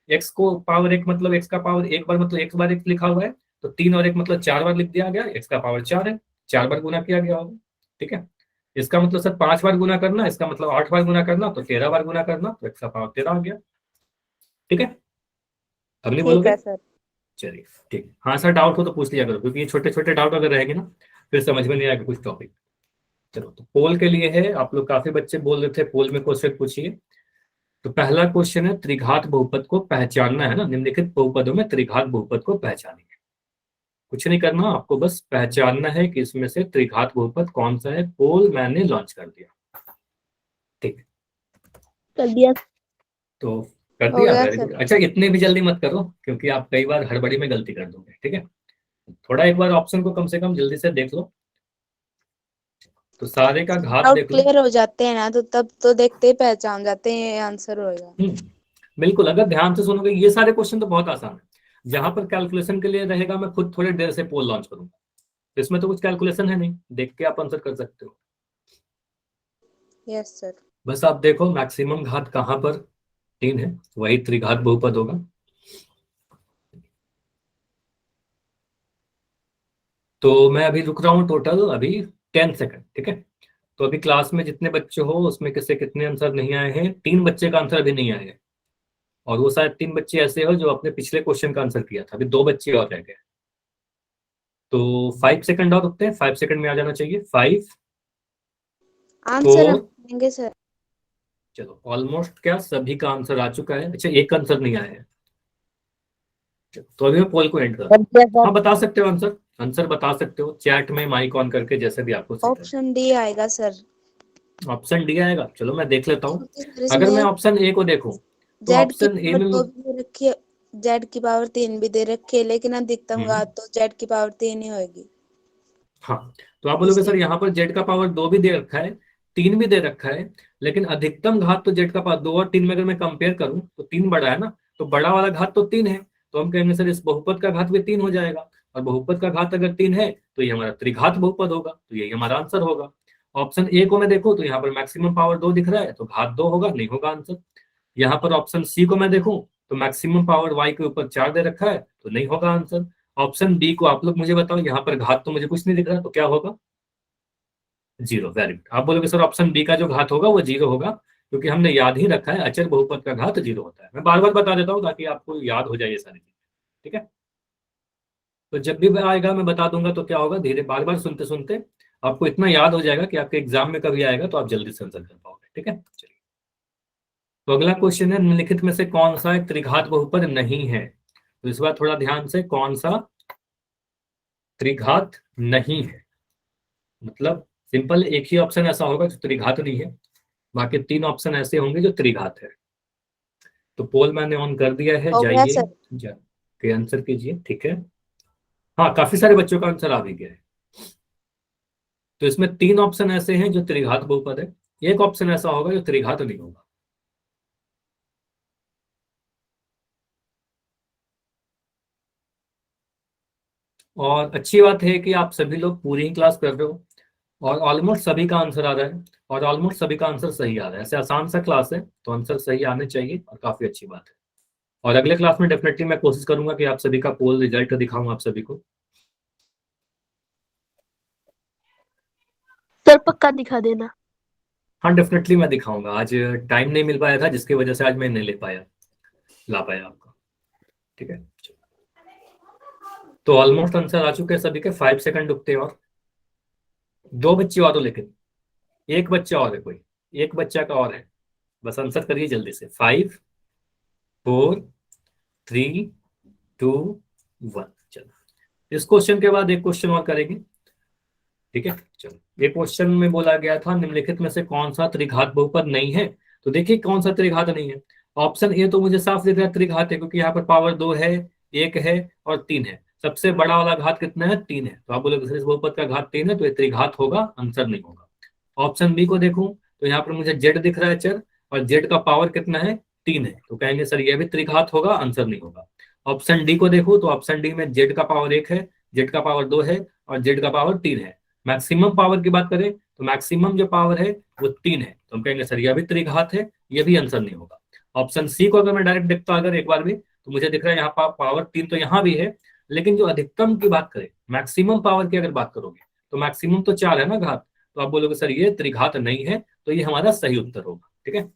x को पावर 1 मतलब x का पावर 1 बार मतलब x बार 1 लिखा हुआ है, तो 3 और 1 मतलब 4 बार लिख दिया गया। x का पावर 4 है, 4 बार गुना किया गया होगा। ठीक है, इसका मतलब सर 5 बार गुना करना, इसका मतलब 8 बार गुना करना, तो 13 बार गुना करना, तो x का पावर 13 आ गया। ठीक है, अब नहीं ठीक बोलोगे? है सर। चलिए ठीक। हाँ सर, डाउट हो तो पूछ लिया करो, क्योंकि ये छोटे छोटे डाउट अगर रहेंगे ना फिर समझ में नहीं आएगा कुछ टॉपिक। चलो, तो पोल के लिए है, आप लोग काफी बच्चे बोल रहे थे पोल में क्वेश्चन पूछिए। तो पहला क्वेश्चन है, त्रिघात बहुपद को पहचानना है ना, निम्नलिखित बहुपदों में त्रिघात बहुपद को पहचानिए। कुछ नहीं करना, आपको बस पहचानना है कि इसमें से त्रिघात बहुपद कौन सा है। पोल मैंने लॉन्च कर दिया। ठीक, कर दिया। तो कर हो दिया, गया वेरी सर। गुड। अच्छा, इतने भी जल्दी मत करो, क्योंकि आप कई बार हड़बड़ी में गलती कर दोगे। ठीक है, थोड़ा एक बार ऑप्शन को कम से कम जल्दी से देख लो। तो सारे का घात डाउट देख लो। क्लियर हो जाते हैं ना, तो तब तो देखते ही पहचान जाते हैं ये आंसर होगा। बिल्कुल, अगर ध्यान से सुनोगे ये सारे क्वेश्चन तो बहुत आसान है। जहां पर कैलकुलेशन के लिए रहेगा, मैं खुद थोड़ी देर से पोल लॉन्च करूंगा, तो इसमें तो कुछ कैलकुलेशन है नहीं, देख के आप आंसर कर सकते हो। Yes sir. बस आप देखो मैक्सिमम घात कहां पर 3 है, वही त्रिघात बहुपद होगा। तो मैं अभी रुक रहा हूँ टोटल अभी 10 सेकंड। ठीक है, तो अभी क्लास में जितने बच्चे हो उसमें किससे कितने आंसर नहीं आए हैं? 3 बच्चे का आंसर अभी नहीं आया है, और वो शायद 3 बच्चे ऐसे हो जो अपने पिछले क्वेश्चन का आंसर किया था। अभी 2 बच्चे और रह गए, तो 5 सेकंड और रुकते हैं, 5 सेकंड में आ जाना चाहिए। 5 आंसर हम 4, देंगे सर। चलो ऑलमोस्ट क्या सभी का आंसर आ चुका है। अच्छा, एक आंसर नहीं आया है, तो अभी मैं पोल को एंड कर कर दूं। दिया सर। हाँ, बता सकते हो आंसर, आंसर बता सकते हो चैट में माइक ऑन करके, जैसे भी आपको सही लगे। ऑप्शन डी आएगा सर। ऑप्शन डी आएगा, चलो मैं देख लेता हूँ। क्योंकि सर अगर मैं इसमें ऑप्शन ए को देखूं, तो जेड की ऑप्शन ए पावर में 2 भी दे रखी है, जेड की पावर 3 भी दे रखी है, लेकिन अधिकतम हम्म, घात तो जेड की पावर 3 ही होगी। हाँ, तो आप बोलोगे सर इसलिए यहाँ पर जेड का पावर 2 भी दे रखा है, 3 भी दे रखा है, लेकिन अधिकतम घात तो जेड का पावर 2 और 3 में अगर मैं कंपेयर करूं तो 3 बड़ा है ना, तो बड़ा वाला घात तो 3 है। तो हम कहेंगे सर इस बहुपद का घात भी 3 हो जाएगा, और बहुपद का घात अगर 3 है तो ये हमारा त्रिघात बहुपद होगा, तो यही हमारा आंसर होगा। ऑप्शन ए को मैं देखूं तो यहाँ पर मैक्सिमम पावर 2 दिख रहा है, तो घात 2 होगा, नहीं होगा आंसर। यहाँ पर ऑप्शन सी को मैं देखूं तो मैक्सिमम पावर वाई के ऊपर 4 दे रखा है, तो नहीं होगा आंसर। ऑप्शन डी को आप लोग मुझे बताओ, यहाँ पर घात तो मुझे कुछ नहीं दिख रहा, तो क्या होगा? 0। Very good. आप बोलोगे सर ऑप्शन बी का जो घात होगा वो 0 होगा, क्योंकि हमने याद ही रखा है अचर बहुपद का घात 0 होता है। मैं बार बार बता देता हूँ ताकि आपको याद हो जाए ये सारी चीजें। ठीक है, तो जब भी आएगा मैं बता दूंगा, तो क्या होगा, धीरे बार बार सुनते सुनते आपको इतना याद हो जाएगा कि आपके एग्जाम में कभी आएगा तो आप जल्दी से आंसर कर पाओगे। ठीक है, चलिए, तो अगला क्वेश्चन है, निम्नलिखित में से कौन सा एक त्रिघात बहुपद नहीं है? तो इस बार थोड़ा ध्यान से, कौन सा त्रिघात नहीं है, मतलब सिंपल एक ही ऑप्शन ऐसा होगा जो त्रिघात नहीं है, बाकी 3 ऑप्शन ऐसे होंगे जो त्रिघात है। तो पोल मैंने ऑन कर दिया है, हो गया जाइए सर। जाके आंसर कीजिए। ठीक है, हाँ, काफी सारे बच्चों का आंसर आ भी गया है। तो इसमें 3 ऑप्शन ऐसे हैं जो त्रिघात बहुपद है, एक ऑप्शन ऐसा होगा जो त्रिघात नहीं होगा। और अच्छी बात है कि आप सभी लोग पूरी ही क्लास कर रहे हो, और ऑलमोस्ट सभी का आंसर आ रहा है, और ऑलमोस्ट सभी का आंसर सही आ रहा है। ऐसे आसान सा क्लास है, तो आंसर सही आने चाहिए, और काफी अच्छी बात है। और अगले क्लास में डेफिनेटली मैं कोशिश करूंगा कि आप सभी का पोल रिजल्ट दिखाऊं आप सभी को। सर पक्का दिखा देना। हाँ, डेफिनेटली मैं दिखाऊंगा। आज टाइम नहीं मिल पाया था, जिसकी वजह से आज मैं नहीं ला पाया आपको। ठीक है, तो ऑलमोस्ट आंसर आ चुके हैं सभी के। 5 सेकंड रुकते हैं, और 2 बच्चे और हो, लेकिन एक बच्चा और है, कोई एक बच्चा का और है, बस आंसर करिए जल्दी से। 5 4 3 2 1, चलो इस क्वेश्चन के बाद एक क्वेश्चन और करेंगे, ठीक है। चलो, ये क्वेश्चन में बोला गया था निम्नलिखित में से कौन सा त्रिघात बहुपद नहीं है। तो देखिए कौन सा त्रिघात नहीं है। ऑप्शन ए तो मुझे साफ दिख रहा है त्रिघात है, क्योंकि यहाँ पर पावर 2 है, 1 है और 3 है। सबसे बड़ा वाला घात कितना है, 3 है। तो आप बोलोगे सर इस बहुपद का घात 3 है तो ये त्रिघात होगा, आंसर नहीं होगा। ऑप्शन बी को देखूं तो यहाँ पर मुझे जेड दिख रहा है चर, और जेड का पावर कितना है, 3 है। तो कहेंगे सर ये भी त्रिघात होगा, आंसर नहीं होगा। ऑप्शन डी को देखो तो ऑप्शन डी में जेड का पावर 1 है, जेड का पावर 2 है और जेड का पावर 3 है। मैक्सिमम पावर की बात करें तो मैक्सिमम जो पावर है वो 3 है। तो हम कहेंगे सर यह भी त्रिघात है, ये भी आंसर नहीं होगा। ऑप्शन सी को अगर मैं डायरेक्ट देखता अगर एक बार भी, तो मुझे दिख रहा है यहाँ पर पावर 3 तो यहाँ भी है, लेकिन जो अधिकतम की बात करें, मैक्सिमम पावर की अगर बात करोगे तो मैक्सिमम तो 4 है ना घात, तो आप बोलोगे सर ये त्रिघात नहीं है, तो ये हमारा सही उत्तर होगा। ठीक है,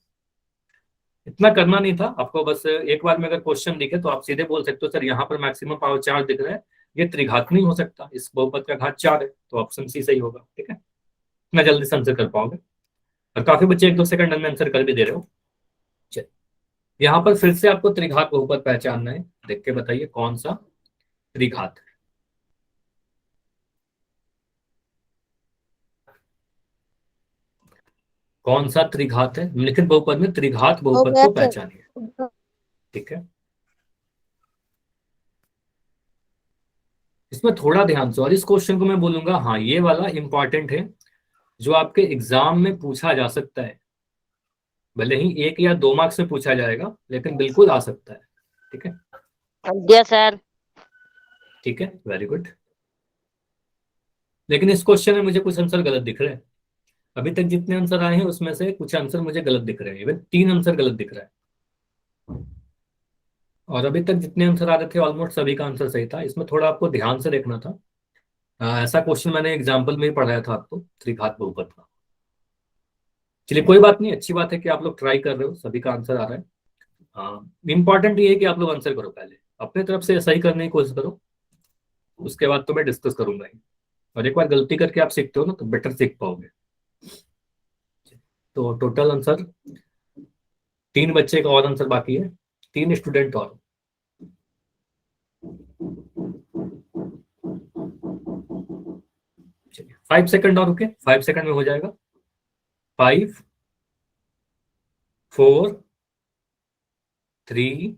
इतना करना नहीं था आपको, बस एक बार में अगर क्वेश्चन दिखे तो आप सीधे बोल सकते हो सर यहाँ पर मैक्सिमम पावर 4 दिख रहा है, ये त्रिघात नहीं हो सकता, इस बहुपद का घात 4 है, तो ऑप्शन सी सही होगा। ठीक है, इतना जल्दी से आंसर कर पाओगे, और काफी बच्चे 1-2 सेकंड में आंसर कर भी दे रहे हो। चलिए, यहाँ पर फिर से आपको त्रिघात बहुपद पहचानना है, देख के बताइए कौन सा त्रिघात है। कौन सा त्रिघात है, निम्नलिखित बहुपद में त्रिघात हो बहुपद गया को सर। पहचानिए। ठीक है, इसमें थोड़ा ध्यान से, और इस क्वेश्चन को मैं बोलूंगा हाँ ये वाला इंपॉर्टेंट है, जो आपके एग्जाम में पूछा जा सकता है, भले ही 1 या 2 मार्क्स में पूछा जाएगा, लेकिन बिल्कुल आ सकता है। ठीक है, दिया सर। ठीक है, वेरी गुड। लेकिन इस क्वेश्चन में मुझे कुछ आंसर गलत दिख रहे हैं। अभी तक जितने आंसर आए हैं उसमें से कुछ आंसर मुझे गलत दिख रहे हैं, इवन 3 आंसर गलत दिख रहा है, और अभी तक जितने आंसर आ रहे थे ऑलमोस्ट सभी का आंसर सही था। इसमें थोड़ा आपको ध्यान से देखना था। ऐसा क्वेश्चन मैंने एग्जाम्पल में ही पढ़ाया था आपको त्रिघात बहुपद का। चलिए कोई बात नहीं, अच्छी बात है कि आप लोग ट्राई कर रहे हो, सभी का आंसर आ रहा है। इंपॉर्टेंट ये है कि आप लोग आंसर करो, पहले अपने तरफ से सही करने की कोशिश करो, उसके बाद तो मैं डिस्कस करूंगा ही। और एक बार गलती करके आप सीखते हो ना तो बेटर सीख पाओगे। तो टोटल आंसर 3 बच्चे का और आंसर बाकी है, 3 स्टूडेंट और। चलिए 5 सेकंड और रुके, 5 सेकंड में हो जाएगा। 5 4 3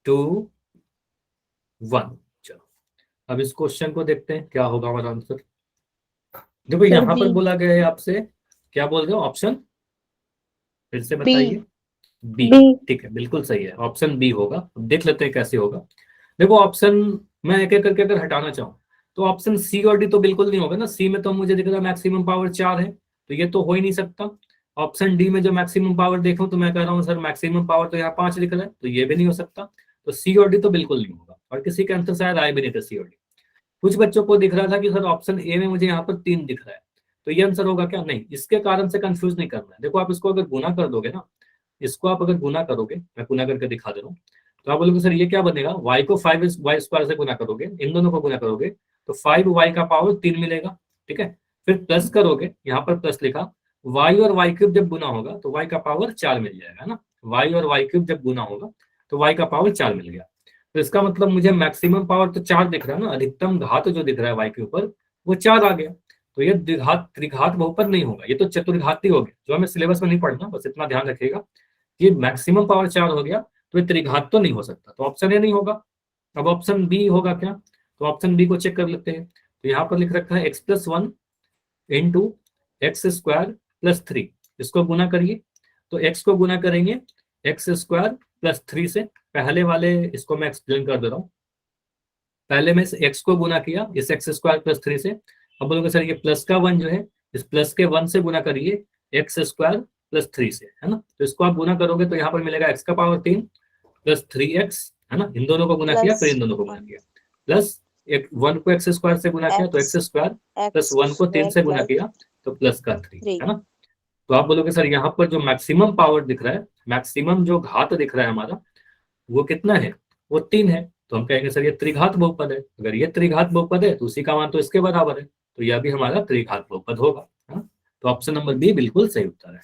2 1। चलो अब इस क्वेश्चन को देखते हैं क्या होगा हमारा आंसर। देखो यहाँ पर बोला गया है आपसे, क्या बोल रहे हो, ऑप्शन फिर से बताइए। बी, ठीक है, बिल्कुल सही है, ऑप्शन बी होगा। अब देख लेते हैं कैसे होगा। देखो ऑप्शन मैं एक एक करके अगर हटाना चाहूँ तो ऑप्शन सी और डी तो बिल्कुल नहीं होगा ना। सी में तो मुझे दिख रहा है मैक्सिमम पावर 4 है, तो ये तो हो ही नहीं सकता। ऑप्शन डी में जो मैक्सिमम पावर देखूं तो मैं कह रहा हूँ सर मैक्सिमम पावर तो यहाँ 5 दिख रहा है, तो ये भी नहीं हो सकता। तो सी और डी तो बिल्कुल नहीं होगा, और किसी के आंसर शायद आए भी नहीं थे सी और डी। कुछ बच्चों को दिख रहा था कि सर ऑप्शन ए में मुझे यहाँ पर 3 दिख रहा है, तो ये आंसर होगा क्या, नहीं। इसके कारण से कंफ्यूज नहीं करना है। देखो आप इसको अगर गुना कर दोगे ना, इसको आप अगर गुना करोगे, मैं गुना करके दिखा दे रहा हूँ, तो आप बोलोगे सर ये क्या बनेगा, y को 5y² से गुना करोगे, इन दोनों को गुना करोगे तो 5y का पावर 3 मिलेगा। ठीक है, फिर प्लस करोगे, यहाँ पर प्लस लिखा, y और y³ जब गुना होगा तो y का पावर 4 मिल जाएगा ना। y और y³ जब गुना होगा तो y का पावर 4 मिल गया। तो इसका मतलब मुझे मैक्सिमम पावर तो 4 दिख रहा है ना, अधिकतम घात जो दिख रहा है y के ऊपर वो 4 आ गया। तो ये त्रिघात बहुपद नहीं होगा, ये तो चतुर्घाती हो गया, जो हमें सिलेबस में नहीं पढ़ना, बस इतना ध्यान रखिएगा। ये मैक्सिमम पावर 4 हो गया तो ये त्रिघात तो नहीं हो सकता, तो ऑप्शन ए नहीं होगा। अब ऑप्शन बी होगा क्या, तो ऑप्शन बी को चेक कर लेते हैं। तो यहाँ पर लिख रखा है x+1 इंटू x²+3, इसको गुना करिए। तो x को गुना करेंगे x²+3 से। पहले वाले इसको मैं एक्सप्लेन कर दे रहा हूँ। पहले में x को गुना किया इस x²+3 से। अब बोलोगे सर ये प्लस का 1 जो है, इस प्लस के 1 से गुना करिए x²+3 से, है ना। तो इसको आप गुना करोगे तो यहाँ पर मिलेगा x का पावर 3 प्लस 3x, है ना। इन दोनों को गुना किया, फिर इन दोनों को गुना किया, प्लस 1 को x² से गुना किया तो x² प्लस 1 को 3 से गुना किया तो प्लस का 3, है ना। तो आप बोलोगे सर यहाँ पर जो मैक्सिमम पावर दिख रहा है, मैक्सिमम जो घात दिख रहा है हमारा, वो कितना है, वो 3 है। तो हम कहेंगे सर ये त्रिघात बहुपद है। अगर ये त्रिघात बहुपद है तो उसी का मान तो इसके बराबर है, तो यह भी हमारा त्रिघात बहुपद होगा, है ना। तो ऑप्शन नंबर बी बिल्कुल सही उत्तर है।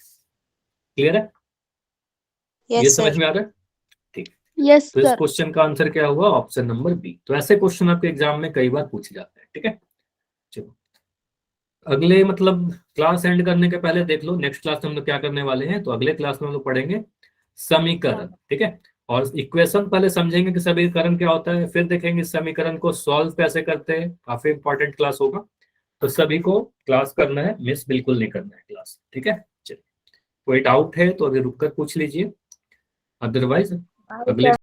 क्लियर है, ये समझ में आ रहा है, ठीक। यस तो इस सर। क्वेश्चन का आंसर क्या हुआ? Option number B. तो ऐसे क्वेश्चन आपके एग्जाम में कई बार पूछे जाते हैं। ठीक है, चलो अगले मतलब क्लास एंड करने के पहले देख लो नेक्स्ट क्लास में हम लोग क्या करने वाले हैं। तो अगले क्लास में हम लोग पढ़ेंगे समीकरण। ठीक है, और इक्वेशन पहले समझेंगे कि समीकरण क्या होता है, फिर देखेंगे समीकरण को सॉल्व कैसे करते हैं। काफी इंपॉर्टेंट क्लास होगा, तो सभी को क्लास करना है, मिस बिल्कुल नहीं करना है क्लास। ठीक है, चलिए कोई डाउट है तो अभी रुक कर पूछ लीजिए, अदरवाइज अगले